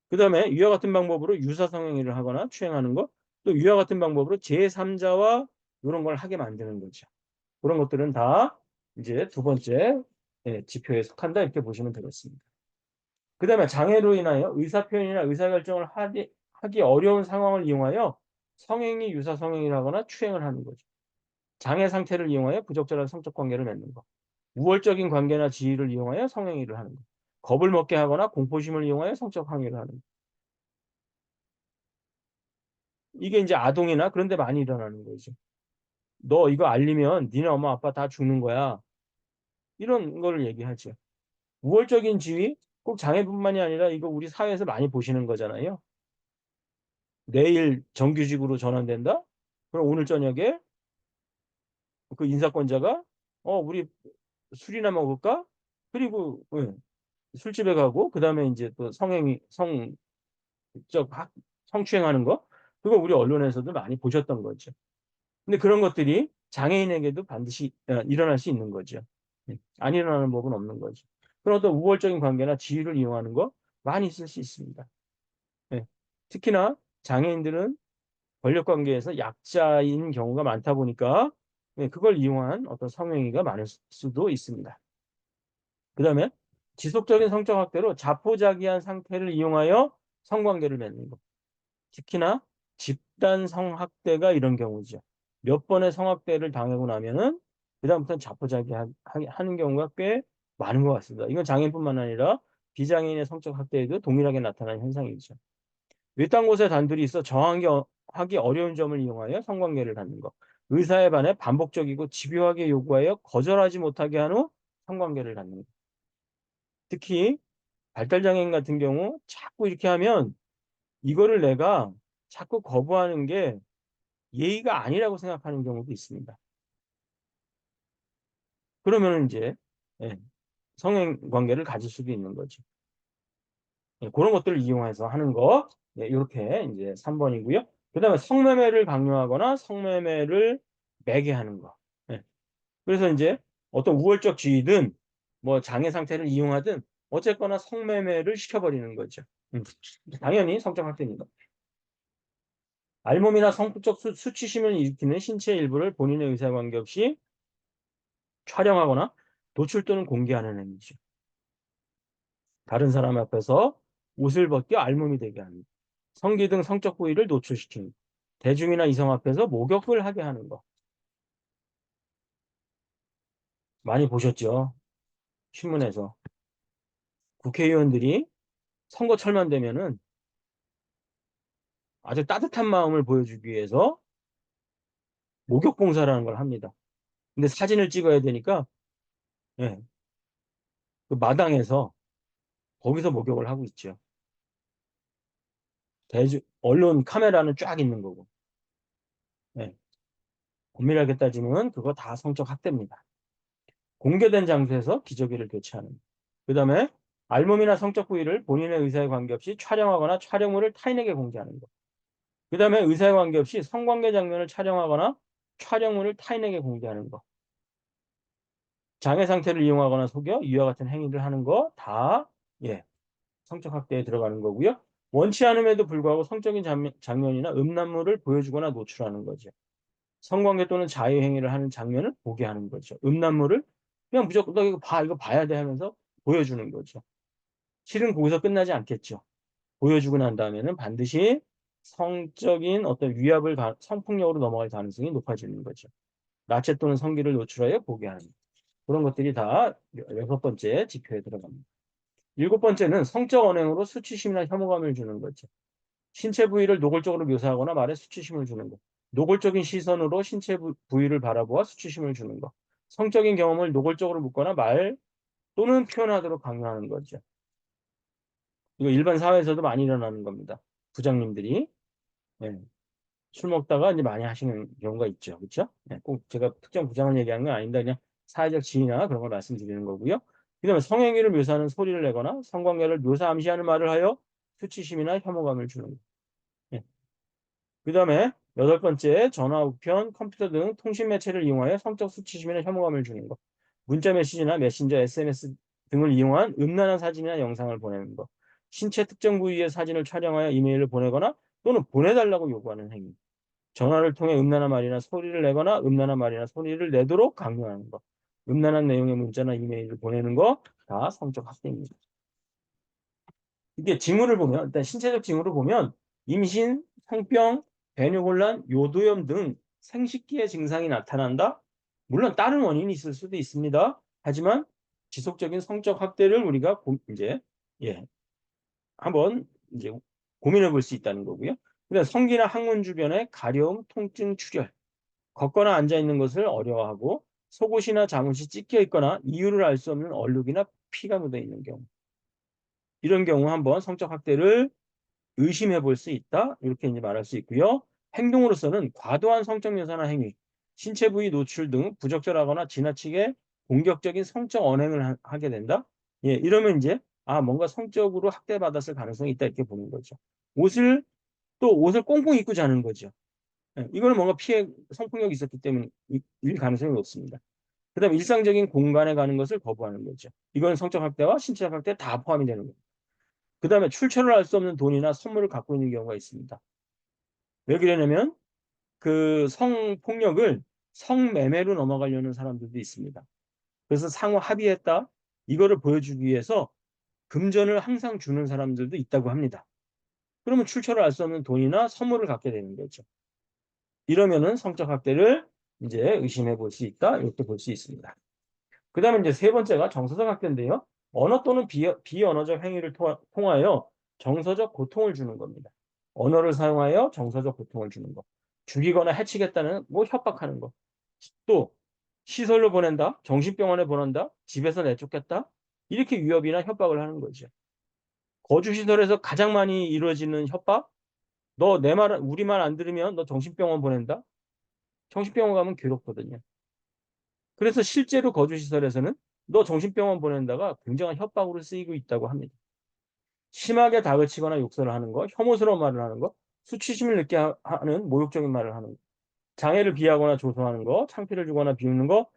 Speaker 1: 그 다음에 이와 같은 방법으로 유사성행위를 하거나 추행하는 것, 또 이와 같은 방법으로 제3자와 이런 걸 하게 만드는 거죠. 그런 것들은 다 이제 두 번째 지표에 속한다 이렇게 보시면 되겠습니다. 그 다음에 장애로 인하여 의사표현이나 의사결정을 하기 어려운 상황을 이용하여 성행위, 유사성행위를 하거나 추행을 하는 거죠. 장애 상태를 이용하여 부적절한 성적 관계를 맺는 것. 우월적인 관계나 지위를 이용하여 성행위를 하는 것. 겁을 먹게 하거나 공포심을 이용하여 성적 항의를 하는 것. 이게 이제 아동이나 그런 데 많이 일어나는 거죠. 너 이거 알리면 니네 엄마 아빠 다 죽는 거야. 이런 거를 얘기하죠. 우월적인 지위 꼭 장애뿐만이 아니라 이거 우리 사회에서 많이 보시는 거잖아요. 내일 정규직으로 전환된다? 그럼 오늘 저녁에 그 인사권자가 우리 술이나 먹을까? 그리고 술집에 가고 그다음에 이제 또 성행위 성적 성추행하는 거 그거 우리 언론에서도 많이 보셨던 거죠. 근데 그런 것들이 장애인에게도 반드시 일어날 수 있는 거죠. 안 일어나는 법은 없는 거죠. 그런 어떤 우월적인 관계나 지위를 이용하는 거 많이 있을 수 있습니다. 예. 특히나 장애인들은 권력 관계에서 약자인 경우가 많다 보니까 그걸 이용한 어떤 성행위가 많을 수도 있습니다. 그 다음에 지속적인 성적 학대로 자포자기한 상태를 이용하여 성관계를 맺는 것. 특히나 집단 성학대가 이런 경우죠. 몇 번의 성학대를 당하고 나면은 그다음부터는 자포자기하는 경우가 꽤 많은 것 같습니다. 이건 장애인뿐만 아니라 비장애인의 성적 학대에도 동일하게 나타나는 현상이죠. 외딴 곳에 단둘이 있어 하기 어려운 점을 이용하여 성관계를 갖는 것. 의사에 반해 반복적이고 집요하게 요구하여 거절하지 못하게 한 후 성관계를 갖는 것. 특히 발달장애인 같은 경우 자꾸 이렇게 하면 이거를 내가 자꾸 거부하는 게 예의가 아니라고 생각하는 경우도 있습니다. 그러면은 이제 예, 성행 관계를 가질 수도 있는 거죠. 예, 그런 것들을 이용해서 하는 거. 예, 요렇게 이제 3번이고요. 그다음에 성매매를 강요하거나 성매매를 매개하는 거. 예. 그래서 이제 어떤 우월적 지위든 뭐 장애 상태를 이용하든 어쨌거나 성매매를 시켜버리는 거죠. 당연히 성적 학대입니다. 알몸이나 성적 수치심을 일으키는 신체 일부를 본인의 의사에 관계없이 촬영하거나 노출 또는 공개하는 행위죠. 다른 사람 앞에서 옷을 벗겨 알몸이 되게 하는 것. 성기 등 성적 부위를 노출시키는 것. 대중이나 이성 앞에서 목욕을 하게 하는 것. 많이 보셨죠? 신문에서. 국회의원들이 선거철만 되면은 아주 따뜻한 마음을 보여주기 위해서 목욕 봉사라는 걸 합니다. 근데 사진을 찍어야 되니까 예, 그 마당에서 거기서 목욕을 하고 있죠. 언론 카메라는 쫙 있는 거고. 예, 엄밀하게 따지면 그거 다 성적 학대입니다. 공개된 장소에서 기저귀를 교체하는. 그다음에 알몸이나 성적 부위를 본인의 의사에 관계없이 촬영하거나 촬영물을 타인에게 공개하는 것. 그다음에 의사에 관계없이 성관계 장면을 촬영하거나 촬영물을 타인에게 공개하는 것. 장애 상태를 이용하거나 속여 이와 같은 행위를 하는 거 다 예, 성적 학대에 들어가는 거고요. 원치 않음에도 불구하고 성적인 장면이나 음란물을 보여주거나 노출하는 거죠. 성관계 또는 자유행위를 하는 장면을 보게 하는 거죠. 음란물을 그냥 무조건 너 이거 봐, 이거 봐야 돼 하면서 보여주는 거죠. 실은 거기서 끝나지 않겠죠. 보여주고 난 다음에는 반드시 성적인 어떤 성폭력으로 넘어갈 가능성이 높아지는 거죠. 나체 또는 성기를 노출하여 보게 하는 그런 것들이 다 6번째 지표에 들어갑니다. 7번째는 성적 언행으로 수치심이나 혐오감을 주는 거죠. 신체 부위를 노골적으로 묘사하거나 말에 수치심을 주는 것. 노골적인 시선으로 신체 부위를 바라보아 수치심을 주는 것. 성적인 경험을 노골적으로 묻거나 말 또는 표현하도록 강요하는 거죠. 이거 일반 사회에서도 많이 일어나는 겁니다. 부장님들이 예, 술 먹다가 이제 많이 하시는 경우가 있죠. 그렇죠? 예, 꼭 제가 특정 부장을 얘기하는 건 아닌데 그냥 사회적 지위나 그런 걸 말씀드리는 거고요. 그다음에 성행위를 묘사하는 소리를 내거나 성관계를 묘사 암시하는 말을 하여 수치심이나 혐오감을 주는 것. 예. 그다음에 8번째 전화, 우편, 컴퓨터 등 통신 매체를 이용하여 성적 수치심이나 혐오감을 주는 것. 문자 메시지나 메신저, SMS 등을 이용한 음란한 사진이나 영상을 보내는 것. 신체 특정 부위의 사진을 촬영하여 이메일을 보내거나 또는 보내달라고 요구하는 행위. 전화를 통해 음란한 말이나 소리를 내거나 음란한 말이나 소리를 내도록 강요하는 것. 음란한 내용의 문자나 이메일을 보내는 거 다 성적 학대입니다. 이게 징후를 보면 일단 신체적 징후를 보면 임신, 성병, 배뇨곤란, 요도염 등 생식기의 증상이 나타난다. 물론 다른 원인이 있을 수도 있습니다. 하지만 지속적인 성적 학대를 우리가 이제 예, 한번 이제 고민해 볼 수 있다는 거고요. 그다음 성기나 항문 주변에 가려움, 통증, 출혈, 걷거나 앉아 있는 것을 어려워하고 속옷이나 잠옷이 찢겨 있거나 이유를 알 수 없는 얼룩이나 피가 묻어 있는 경우. 이런 경우 한번 성적 학대를 의심해 볼 수 있다. 이렇게 이제 말할 수 있고요. 행동으로서는 과도한 성적 묘사나 행위, 신체 부위 노출 등 부적절하거나 지나치게 공격적인 성적 언행을 하게 된다. 예, 이러면 이제 뭔가 성적으로 학대받았을 가능성이 있다 이렇게 보는 거죠. 옷을 꽁꽁 입고 자는 거죠. 예, 이거는 뭔가 성폭력이 있었기 때문일 가능성이 높습니다. 그다음에 일상적인 공간에 가는 것을 거부하는 거죠. 이건 성적 학대와 신체적 학대 다 포함이 되는 거예요. 그다음에 출처를 알 수 없는 돈이나 선물을 갖고 있는 경우가 있습니다. 왜 그러냐면 그 성폭력을 성매매로 넘어가려는 사람들도 있습니다. 그래서 상호 합의했다. 이거를 보여주기 위해서 금전을 항상 주는 사람들도 있다고 합니다. 그러면 출처를 알 수 없는 돈이나 선물을 갖게 되는 거죠. 이러면은 성적 학대를 이제 의심해 볼 수 있다. 이렇게 볼 수 있습니다. 그다음에 이제 세 번째가 정서적 학대인데요. 언어 또는 비언어적 행위를 통하여 정서적 고통을 주는 겁니다. 언어를 사용하여 정서적 고통을 주는 거. 죽이거나 해치겠다는 뭐 협박하는 거. 또 시설로 보낸다, 정신병원에 보낸다, 집에서 내쫓겠다. 이렇게 위협이나 협박을 하는 거죠. 거주시설에서 가장 많이 이루어지는 협박? 너 내 말, 우리 말 안 들으면 너 정신병원 보낸다? 정신병원 가면 괴롭거든요. 그래서 실제로 거주시설에서는 너 정신병원 보낸다가 굉장한 협박으로 쓰이고 있다고 합니다. 심하게 다그치거나 욕설을 하는 거, 혐오스러운 말을 하는 거, 수치심을 느끼게 하는 모욕적인 말을 하는 거, 장애를 비하거나 조소하는 거, 창피를 주거나 비웃는 거,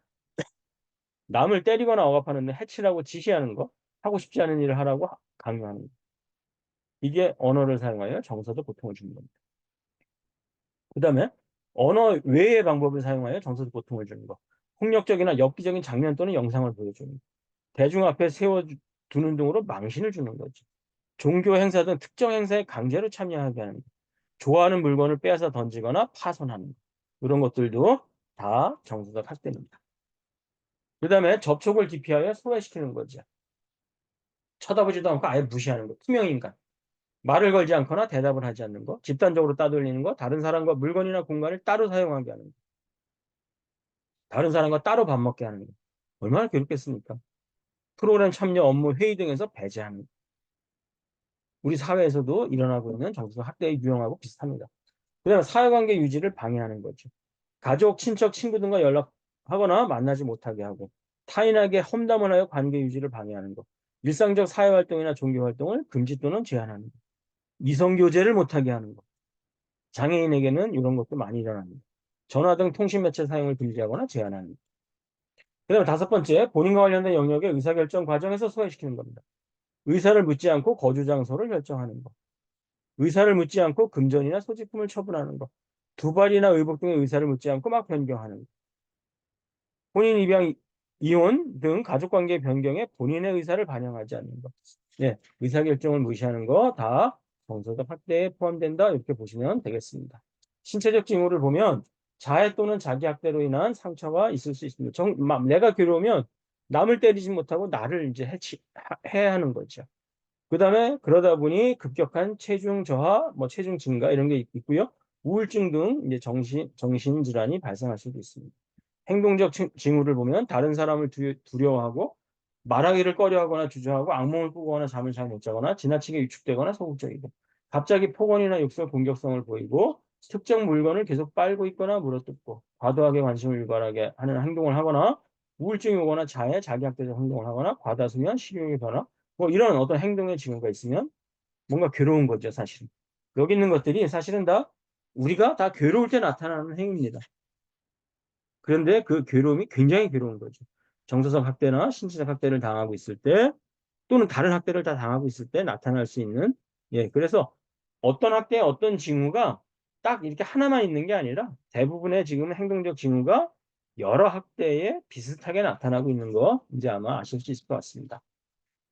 Speaker 1: 남을 때리거나 억압하는데 해치라고 지시하는 거, 하고 싶지 않은 일을 하라고 강요하는 거. 이게 언어를 사용하여 정서적 고통을 주는 겁니다. 그 다음에 언어 외의 방법을 사용하여 정서적 고통을 주는 거. 폭력적이나 엽기적인 장면 또는 영상을 보여주는 거. 대중 앞에 세워두는 등으로 망신을 주는 거죠. 종교 행사 등 특정 행사에 강제로 참여하게 하는 거. 좋아하는 물건을 빼앗아 던지거나 파손하는 거. 이런 것들도 다 정서적 학대입니다. 그 다음에 접촉을 기피하여 소외시키는 거죠. 쳐다보지도 않고 아예 무시하는 거. 투명인간. 말을 걸지 않거나 대답을 하지 않는 거. 집단적으로 따돌리는 거. 다른 사람과 물건이나 공간을 따로 사용하게 하는 거. 다른 사람과 따로 밥 먹게 하는 거. 얼마나 괴롭겠습니까? 프로그램 참여, 업무, 회의 등에서 배제하는 거. 우리 사회에서도 일어나고 있는 정서적 학대의 유형하고 비슷합니다. 그다음에 사회관계 유지를 방해하는 거죠. 가족, 친척, 친구 등과 연락하거나 만나지 못하게 하고 타인에게 험담을 하여 관계 유지를 방해하는 것. 일상적 사회활동이나 종교활동을 금지 또는 제한하는 것. 이성교제를 못하게 하는 것. 장애인에게는 이런 것도 많이 일어납니다. 전화 등 통신 매체 사용을 금지하거나 제한하는 것. 그 다음에 다섯 번째, 본인과 관련된 영역의 의사결정 과정에서 소외시키는 겁니다. 의사를 묻지 않고 거주 장소를 결정하는 것. 의사를 묻지 않고 금전이나 소지품을 처분하는 것. 두발이나 의복 등의 의사를 묻지 않고 막 변경하는 것. 혼인, 입양, 이혼 등 가족관계 변경에 본인의 의사를 반영하지 않는 것. 네, 의사결정을 무시하는 거 다 정서적 학대에 포함된다. 이렇게 보시면 되겠습니다. 신체적 징후를 보면 자해 또는 자기 학대로 인한 상처가 있을 수 있습니다. 내가 괴로우면 남을 때리지 못하고 나를 이제 해야 하는 거죠. 그다음에 그러다 보니 급격한 체중 저하, 뭐 체중 증가 이런 게 있고요. 우울증 등 이제 정신 질환이 발생할 수도 있습니다. 행동적 징후를 보면 다른 사람을 두려워하고 말하기를 꺼려하거나 주저하고 악몽을 꾸거나 잠을 잘 못 자거나 지나치게 위축되거나 소극적이고 갑자기 폭언이나 욕설 공격성을 보이고 특정 물건을 계속 빨고 있거나 물어뜯고 과도하게 관심을 유발하게 하는 행동을 하거나 우울증이 오거나 자해, 자기학대적 행동을 하거나 과다수면 식욕의 변화 뭐 이런 어떤 행동의 징후가 있으면 뭔가 괴로운 거죠, 사실은. 여기 있는 것들이 사실은 다 우리가 다 괴로울 때 나타나는 행위입니다. 그런데 그 괴로움이 굉장히 괴로운 거죠. 정서적 학대나 신체적 학대를 당하고 있을 때 또는 다른 학대를 다 당하고 있을 때 나타날 수 있는 예, 그래서 어떤 학대의 어떤 징후가 딱 이렇게 하나만 있는 게 아니라 대부분의 지금 행동적 징후가 여러 학대에 비슷하게 나타나고 있는 거 이제 아마 아실 수 있을 것 같습니다.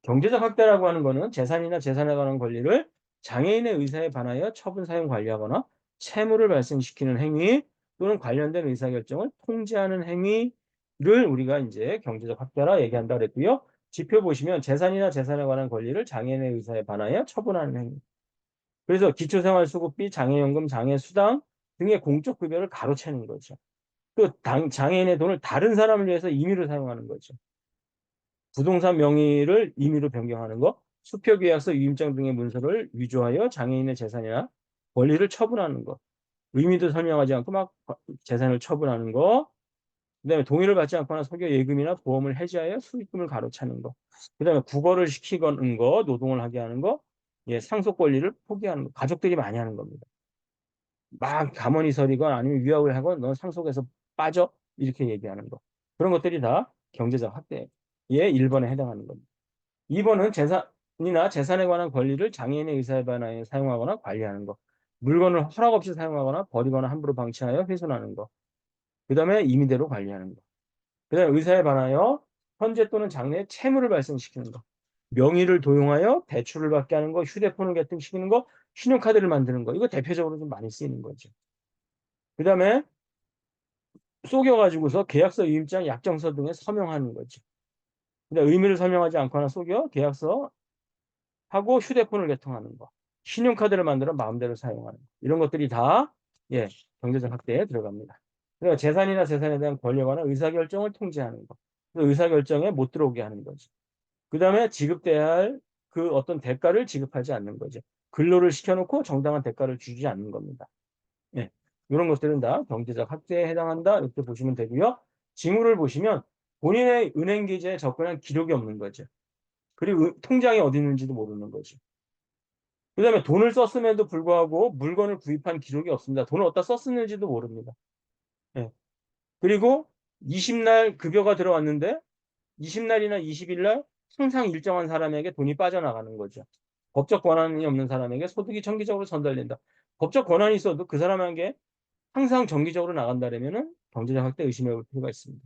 Speaker 1: 경제적 학대라고 하는 거는 재산이나 재산에 관한 권리를 장애인의 의사에 반하여 처분 사용 관리하거나 채무를 발생시키는 행위 또는 관련된 의사결정을 통제하는 행위를 우리가 이제 경제적 학대라 얘기한다 그랬고요. 지표 보시면 재산이나 재산에 관한 권리를 장애인의 의사에 반하여 처분하는 행위. 그래서 기초생활수급비, 장애연금, 장애수당 등의 공적 급여를 가로채는 거죠. 또 장애인의 돈을 다른 사람을 위해서 임의로 사용하는 거죠. 부동산 명의를 임의로 변경하는 것, 수표계약서, 유임장 등의 문서를 위조하여 장애인의 재산이나 권리를 처분하는 것, 의미도 설명하지 않고 막 재산을 처분하는 것, 그다음에 동의를 받지 않거나 석유 예금이나 보험을 해지하여 수익금을 가로채는 것, 그다음에 국어를 시키는 거, 노동을 하게 하는 것, 예, 상속 권리를 포기하는 것, 가족들이 많이 하는 겁니다. 막 가만히 서리건 아니면 위협을 하건 넌 상속에서 빠져 이렇게 얘기하는 거, 그런 것들이 다 경제적 학대의 1번에 해당하는 겁니다. 2번은 재산이나 재산에 관한 권리를 장애인의 의사에 반하여 사용하거나 관리하는 것. 물건을 허락 없이 사용하거나 버리거나 함부로 방치하여 훼손하는 거. 그 다음에 임의대로 관리하는 거. 그 다음에 의사에 반하여 현재 또는 장래에 채무를 발생시키는 거. 명의를 도용하여 대출을 받게 하는 거, 휴대폰을 개통시키는 거, 신용카드를 만드는 거. 이거 대표적으로 좀 많이 쓰이는 거죠. 그 다음에 속여가지고서 계약서, 위임장, 약정서 등에 서명하는 거죠. 근데 의미를 설명하지 않거나 속여 계약서 하고 휴대폰을 개통하는 거. 신용카드를 만들어 마음대로 사용하는 거. 이런 것들이 다 예, 경제적 학대에 들어갑니다. 그리고 재산이나 재산에 대한 권리에 관한 의사결정을 통제하는 거. 의사결정에 못 들어오게 하는 거죠. 그 다음에 지급돼야 할 그 어떤 대가를 지급하지 않는 거죠. 근로를 시켜놓고 정당한 대가를 주지 않는 겁니다. 예. 이런 것들은 다 경제적 학대에 해당한다. 이렇게 보시면 되고요. 징후를 보시면 본인의 은행 계좌에 접근한 기록이 없는 거죠. 그리고 통장이 어디 있는지도 모르는 거죠. 그 다음에 돈을 썼음에도 불구하고 물건을 구입한 기록이 없습니다. 돈을 어디다 썼는지도 모릅니다. 예. 그리고 20날 급여가 들어왔는데 20날이나 20일날 항상 일정한 사람에게 돈이 빠져나가는 거죠. 법적 권한이 없는 사람에게 소득이 정기적으로 전달된다. 법적 권한이 있어도 그 사람에게 항상 정기적으로 나간다면은 경제적 학대 의심해 볼 필요가 있습니다.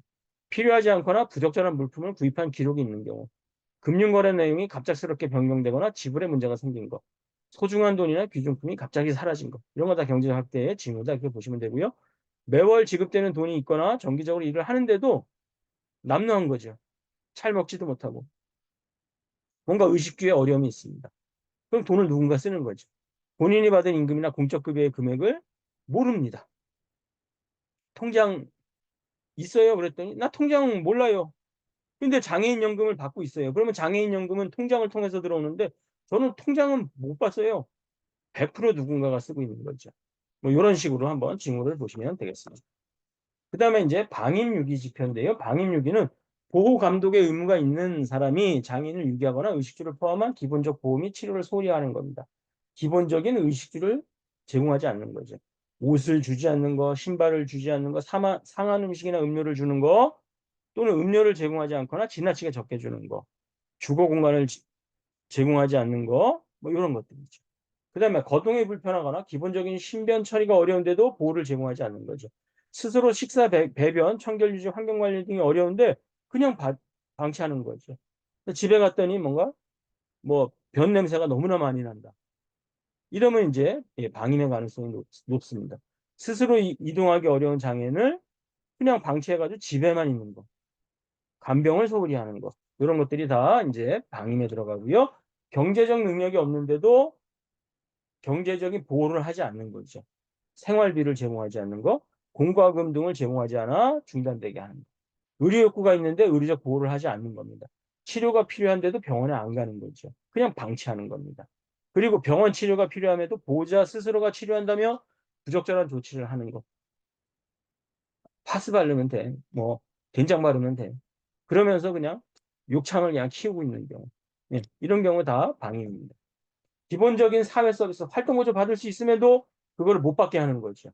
Speaker 1: 필요하지 않거나 부적절한 물품을 구입한 기록이 있는 경우, 금융거래 내용이 갑작스럽게 변경되거나 지불에 문제가 생긴 것, 소중한 돈이나 귀중품이 갑자기 사라진 것, 이런 거 다 경제적 학대의 징후다 이렇게 보시면 되고요. 매월 지급되는 돈이 있거나 정기적으로 일을 하는데도 남루한 거죠. 잘 먹지도 못하고 뭔가 의식주에 어려움이 있습니다. 그럼 돈을 누군가 쓰는 거죠. 본인이 받은 임금이나 공적급여의 금액을 모릅니다. 통장 있어요? 그랬더니 나 통장 몰라요. 근데 장애인연금을 받고 있어요. 그러면 장애인연금은 통장을 통해서 들어오는데 저는 통장은 못 봤어요. 100% 누군가가 쓰고 있는 거죠. 뭐 이런 식으로 한번 징후를 보시면 되겠습니다. 그 다음에 이제 방임유기 지표인데요. 방임유기는 보호 감독의 의무가 있는 사람이 장애인을 유기하거나 의식주를 포함한 기본적 보호 및 치료를 소홀히 하는 겁니다. 기본적인 의식주를 제공하지 않는 거죠. 옷을 주지 않는 거, 신발을 주지 않는 거, 상한 음식이나 음료를 주는 거, 또는 음료를 제공하지 않거나 지나치게 적게 주는 거, 주거 공간을 제공하지 않는 거, 뭐 이런 것들이죠. 그 다음에 거동이 불편하거나 기본적인 신변 처리가 어려운데도 보호를 제공하지 않는 거죠. 스스로 식사, 배변, 청결 유지, 환경 관리 등이 어려운데 그냥 방치하는 거죠. 집에 갔더니 뭔가 뭐 변 냄새가 너무나 많이 난다. 이러면 이제 방임의 가능성이 높습니다. 스스로 이동하기 어려운 장애인을 그냥 방치해가지고 집에만 있는 거. 간병을 소홀히 하는 것. 이런 것들이 다 이제 방임에 들어가고요. 경제적 능력이 없는데도 경제적인 보호를 하지 않는 거죠. 생활비를 제공하지 않는 거, 공과금 등을 제공하지 않아 중단되게 하는 거. 의료 욕구가 있는데 의료적 보호를 하지 않는 겁니다. 치료가 필요한데도 병원에 안 가는 거죠. 그냥 방치하는 겁니다. 그리고 병원 치료가 필요함에도 보호자 스스로가 치료한다며 부적절한 조치를 하는 거. 파스 바르면 돼. 뭐 된장 바르면 돼. 그러면서 그냥 욕창을 그냥 키우고 있는 경우. 예, 이런 경우 다 방임입니다. 기본적인 사회 서비스, 활동보조 받을 수 있음에도 그걸 못 받게 하는 거죠.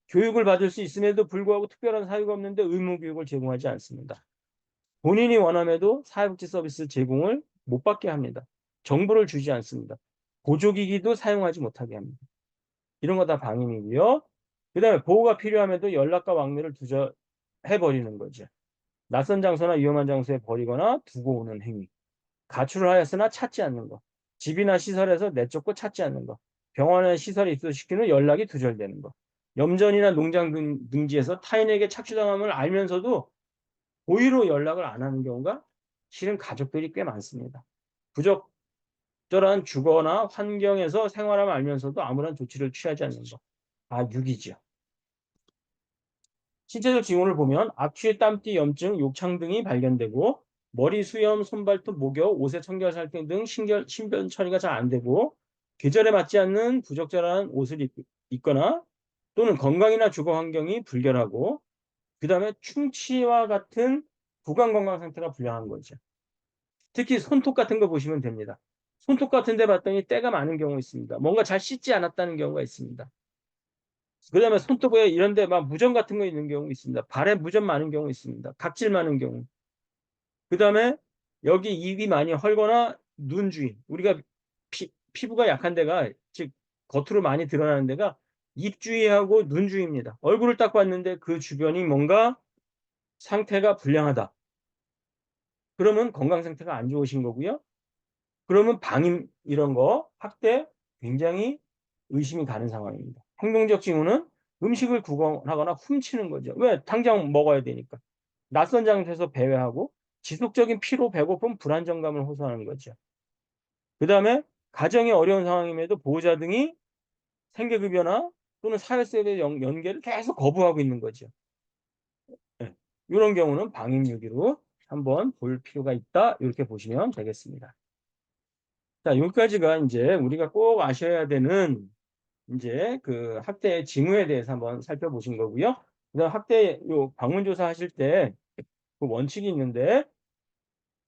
Speaker 1: 교육을 받을 수 있음에도 불구하고 특별한 사유가 없는데 의무 교육을 제공하지 않습니다. 본인이 원함에도 사회복지 서비스 제공을 못 받게 합니다. 정보를 주지 않습니다. 보조기기도 사용하지 못하게 합니다. 이런 거 다 방임이고요. 그 다음에 보호가 필요함에도 연락과 왕래를 두저해버리는 거죠. 낯선 장소나 위험한 장소에 버리거나 두고 오는 행위. 가출을 하였으나 찾지 않는 것. 집이나 시설에서 내쫓고 찾지 않는 것. 병원에 시설에 입소시키는 후 연락이 두절되는 것. 염전이나 농장 등지에서 타인에게 착취당함을 알면서도 고의로 연락을 안 하는 경우가 실은 가족들이 꽤 많습니다. 부적절한 주거나 환경에서 생활함을 알면서도 아무런 조치를 취하지 않는 것. 아, 유기죠. 신체적 징후를 보면 악취, 땀띠, 염증, 욕창 등이 발견되고 머리 수염, 손발톱, 목욕, 옷의 청결살균 등 신변 처리가 잘 안 되고 계절에 맞지 않는 부적절한 옷을 입거나 또는 건강이나 주거 환경이 불결하고 그 다음에 충치와 같은 구강 건강 상태가 불량한 거죠. 특히 손톱 같은 거 보시면 됩니다. 손톱 같은 데 봤더니 때가 많은 경우 있습니다. 뭔가 잘 씻지 않았다는 경우가 있습니다. 그 다음에 손톱에 이런 데 막 무좀 같은 거 있는 경우 있습니다. 발에 무좀 많은 경우 있습니다. 각질 많은 경우. 그 다음에 여기 입이 많이 헐거나 눈 주위. 우리가 피부가 약한 데가 즉 겉으로 많이 드러나는 데가 입 주위하고 눈 주위입니다. 얼굴을 딱 봤는데 그 주변이 뭔가 상태가 불량하다. 그러면 건강 상태가 안 좋으신 거고요. 그러면 방임 이런 거 학대 굉장히 의심이 가는 상황입니다. 행동적 징후는 음식을 구걸하거나 훔치는 거죠. 왜? 당장 먹어야 되니까. 낯선 장소에서 배회하고 지속적인 피로, 배고픔, 불안정감을 호소하는 거죠. 그다음에 가정이 어려운 상황임에도 보호자 등이 생계급여나 또는 사회성의 연계를 계속 거부하고 있는 거죠. 예. 요런 경우는 방임유기로 한번 볼 필요가 있다. 이렇게 보시면 되겠습니다. 자, 여기까지가 인제 우리가 꼭 아셔야 되는 인제 그 학대의 징후에 대해서 한번 살펴보신 거고요. 그다음 학대 요 방문 조사하실 때 그 원칙이 있는데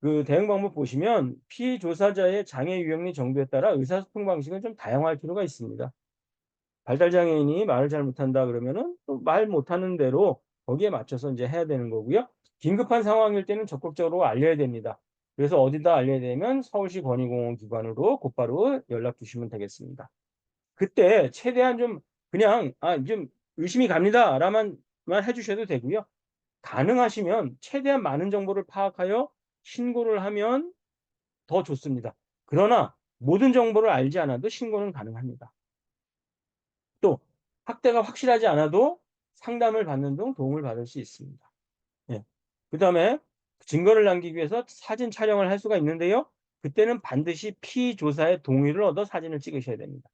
Speaker 1: 그 대응 방법 보시면 피조사자의 장애 유형의 정도에 따라 의사소통 방식은 좀 다양할 필요가 있습니다. 발달 장애인이 말을 잘 못한다 그러면은 또 말 못하는 대로 거기에 맞춰서 인제 해야 되는 거고요. 긴급한 상황일 때는 적극적으로 알려야 됩니다. 그래서 어디다 알려야 되냐면 서울시 권익공원기관으로 곧바로 연락 주시면 되겠습니다. 그때 최대한 좀 그냥 "아 좀 의심이 갑니다."라만 해 주셔도 되고요. 가능하시면 최대한 많은 정보를 파악하여 신고를 하면 더 좋습니다. 그러나 모든 정보를 알지 않아도 신고는 가능합니다. 또 학대가 확실하지 않아도 상담을 받는 등 도움을 받을 수 있습니다. 예. 그다음에 증거를 남기기 위해서 사진 촬영을 할 수가 있는데요. 그때는 반드시 피조사의 동의를 얻어 사진을 찍으셔야 됩니다.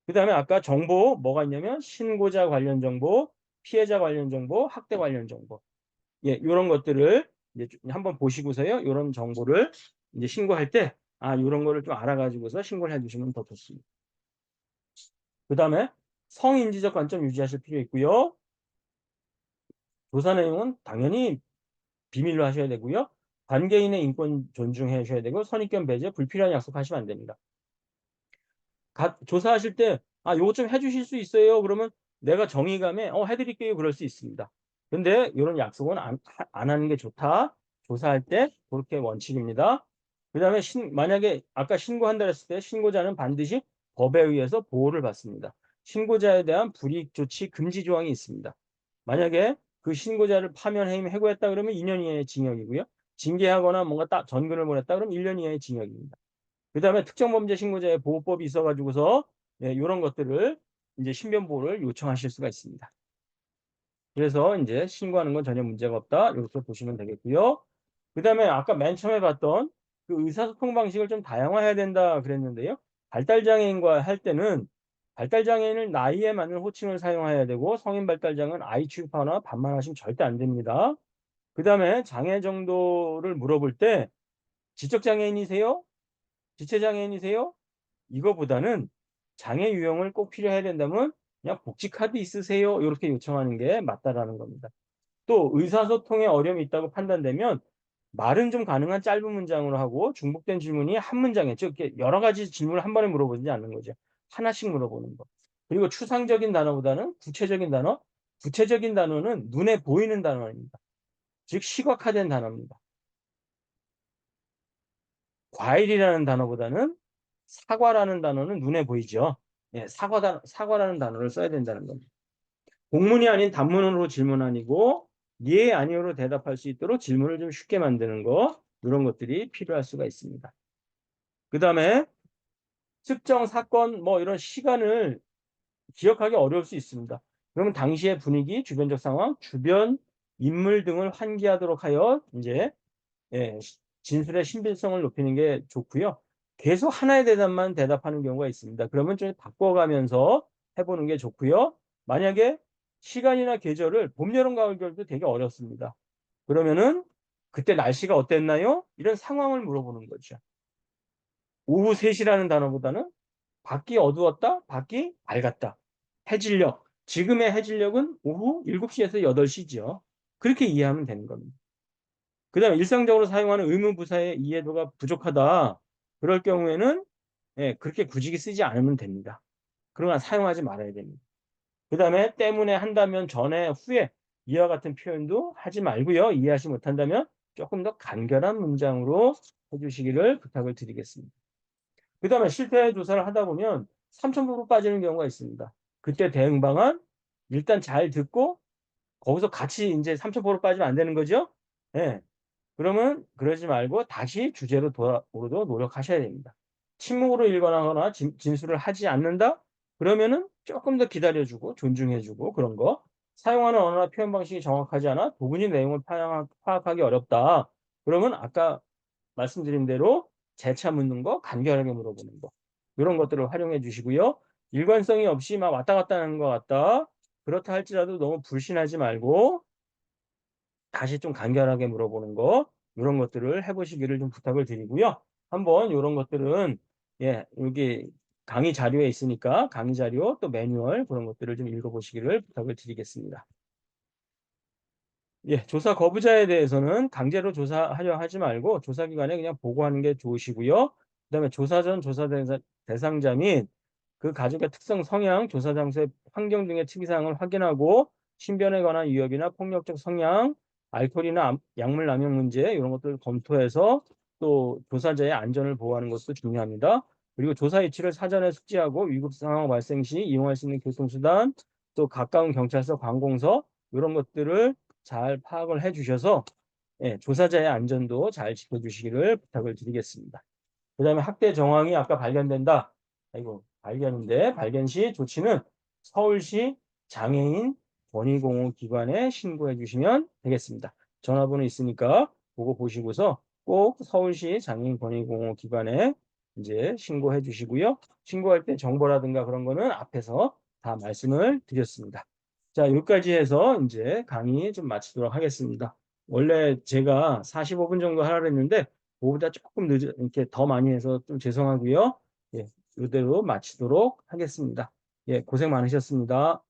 Speaker 1: 그다음에 아까 정보 뭐가 있냐면 신고자 관련 정보, 피해자 관련 정보, 학대 관련 정보. 예, 요런 것들을 이제 좀 한번 보시고서요. 요런 정보를 인제 신고할 때 요런 거를 좀 알아 가지고서 신고를 해 주시면 더 좋습니다. 그다음에 성인지적 관점 유지하실 필요 있고요. 조사 내용은 당연히 비밀로 하셔야 되고요. 관계인의 인권 존중하셔야 되고 선입견 배제, 불필요한 약속하시면 안 됩니다. 조사하실 때 "아 요것 좀 해 주실 수 있어요?" 그러면 내가 정의감에 "어 해 드릴게요." 그럴 수 있습니다. 근데 요런 약속은 안 하는 게 좋다. 조사할 때 고렇게 원칙입니다. 그다음에 만약에 아까 신고한다 그랬을 때 신고자는 반드시 법에 의해서 보호를 받습니다. 신고자에 대한 불이익 조치 금지 조항이 있습니다. 만약에 그 신고자를 파면, 해임, 해고했다 그러면 2년 이하의 징역이고요. 징계하거나 뭔가 전근을 보냈다 그러면 1년 이하의 징역입니다. 그다음에 특정범죄 신고자의 보호법이 있어 가지고서 예 요런 것들을 인제 신변 보호를 요청하실 수가 있습니다. 그래서 인제 "신고하는 건 전혀 문제가 없다." 요렇게 보시면 되겠고요. 그다음에 아까 맨 처음에 봤던 그 의사소통 방식을 좀 다양화해야 된다 그랬는데요. 발달 장애인과 할 때는 발달 장애인을 나이에 맞는 호칭을 사용해야 되고 성인 발달 장애는 아이 취급하거나 반말하시면 절대 안 됩니다. 그다음에 장애 정도를 물어볼 때 "지적 장애인이세요? 지체 장애인이세요?" 이거보다는 장애 유형을 꼭 필요해야 된다면 그냥 "복지 카드 있으세요?" 요렇게 요청하는 게 맞다라는 겁니다. 또 의사소통에 어려움이 있다고 판단되면 말은 좀 가능한 짧은 문장으로 하고 중복된 질문이 한 문장에 즉 이렇게 여러 가지 질문을 한 번에 물어보지 않는 거죠. 하나씩 물어보는 거. 그리고 추상적인 단어보다는 구체적인 단어, 구체적인 단어는 눈에 보이는 단어입니다. 즉 시각화된 단어입니다. 과일이라는 단어보다는 사과라는 단어는 눈에 보이죠. 예, 사과라는 단어를 써야 된다는 겁니다. 공문이 아닌 단문으로 질문 아니고 예, 아니요로 대답할 수 있도록 질문을 좀 쉽게 만드는 거 이런 것들이 필요할 수가 있습니다. 그다음에 특정 사건 뭐 이런 시간을 기억하기 어려울 수 있습니다. 그러면 당시의 분위기, 주변적 상황, 주변 인물 등을 환기하도록 하여 인제 예. 진술의 신빙성을 높이는 게 좋고요. 계속 하나의 대답만 대답하는 경우가 있습니다. 그러면 좀 바꿔가면서 해 보는 게 좋고요. 만약에 시간이나 계절을 봄, 여름, 가을, 겨울도 되게 어렵습니다. 그러면은 "그때 날씨가 어땠나요?" 이런 상황을 물어보는 거죠. 오후 3 시라는 단어보다는 "밖이 어두웠다. 밖이 밝았다." 해질녘. 지금의 해질녘은 오후 7 시에서 8 시죠. 그렇게 이해하면 되는 겁니다. 그다음에 일상적으로 사용하는 의문부사의 이해도가 부족하다. 그럴 경우에는 예 그렇게 굳이 쓰지 않으면 됩니다. 그러나 사용하지 말아야 됩니다. 그다음에 때문에, 한다면, 전에, 후에 이와 같은 표현도 하지 말고요. 이해하지 못한다면 쪼끔 더 간결한 문장으로 해 주시기를 부탁을 드리겠습니다. 그다음에 실태 조사를 하다 보면 3,000% 빠지는 경우가 있습니다. 그때 대응 방안 일단 잘 듣고 거기서 같이 인제 3,000% 빠지면 안 되는 거죠? 예. 그러면 그러지 말고 다시 주제로 돌아오도록 노력하셔야 됩니다. 침묵으로 일관하거나 진술을 하지 않는다? 그러면은 쪼끔 더 기다려 주고 존중해 주고 그런 거. 사용하는 언어나 표현 방식이 정확하지 않아 도무지 내용을 파악하기 어렵다. 그러면 아까 말씀드린 대로 재차 묻는 거, 간결하게 물어보는 거. 요런 것들을 활용해 주시고요. 일관성이 없이 막 왔다 갔다 하는 것 같다. 그렇다 할지라도 너무 불신하지 말고 다시 좀 간결하게 물어보는 거 요런 것들을 해 보시기를 좀 부탁을 드리고요. 한번 요런 것들은 예 여기 강의 자료에 있으니까 강의 자료 또 매뉴얼 그런 것들을 좀 읽어 보시기를 부탁을 드리겠습니다. 예. 조사 거부자에 대해서는 강제로 조사하려 하지 말고 조사 기관에 그냥 보고하는 게 좋으시고요. 그다음에 조사 전 조사 대상자 및 그 가족의 특성, 성향, 조사 장소의 환경 등의 특이사항을 확인하고 신변에 관한 위협이나 폭력적 성향, 알코올이나 약물 남용 문제 이런 것들을 검토해서 또 조사자의 안전을 보호하는 것도 중요합니다. 그리고 조사 위치를 사전에 숙지하고 위급 상황 발생 시 이용할 수 있는 교통수단, 또 가까운 경찰서, 관공서 이런 것들을 잘 파악을 해 주셔서 예 조사자의 안전도 잘 지켜 주시기를 부탁을 드리겠습니다. 그다음에 학대 정황이 아까 발견된다. 아이고 발견인데 발견 시 조치는 서울시 장애인 권익공호 기관에 신고해 주시면 되겠습니다. 전화번호 있으니까 그거 보시고서 꼭 서울시 장애인 권익공호 기관에 인제 신고해 주시고요. 신고할 때 정보라든가 그런 거는 앞에서 다 말씀을 드렸습니다. 자 여기까지 해서 인제 강의 좀 마치도록 하겠습니다. 원래 제가 45분 정도 하라 그랬는데 그거보다 쪼끔 늦어 이렇게 더 많이 해서 좀 죄송하고요. 예. 요대로 마치도록 하겠습니다. 예. 고생 많으셨습니다.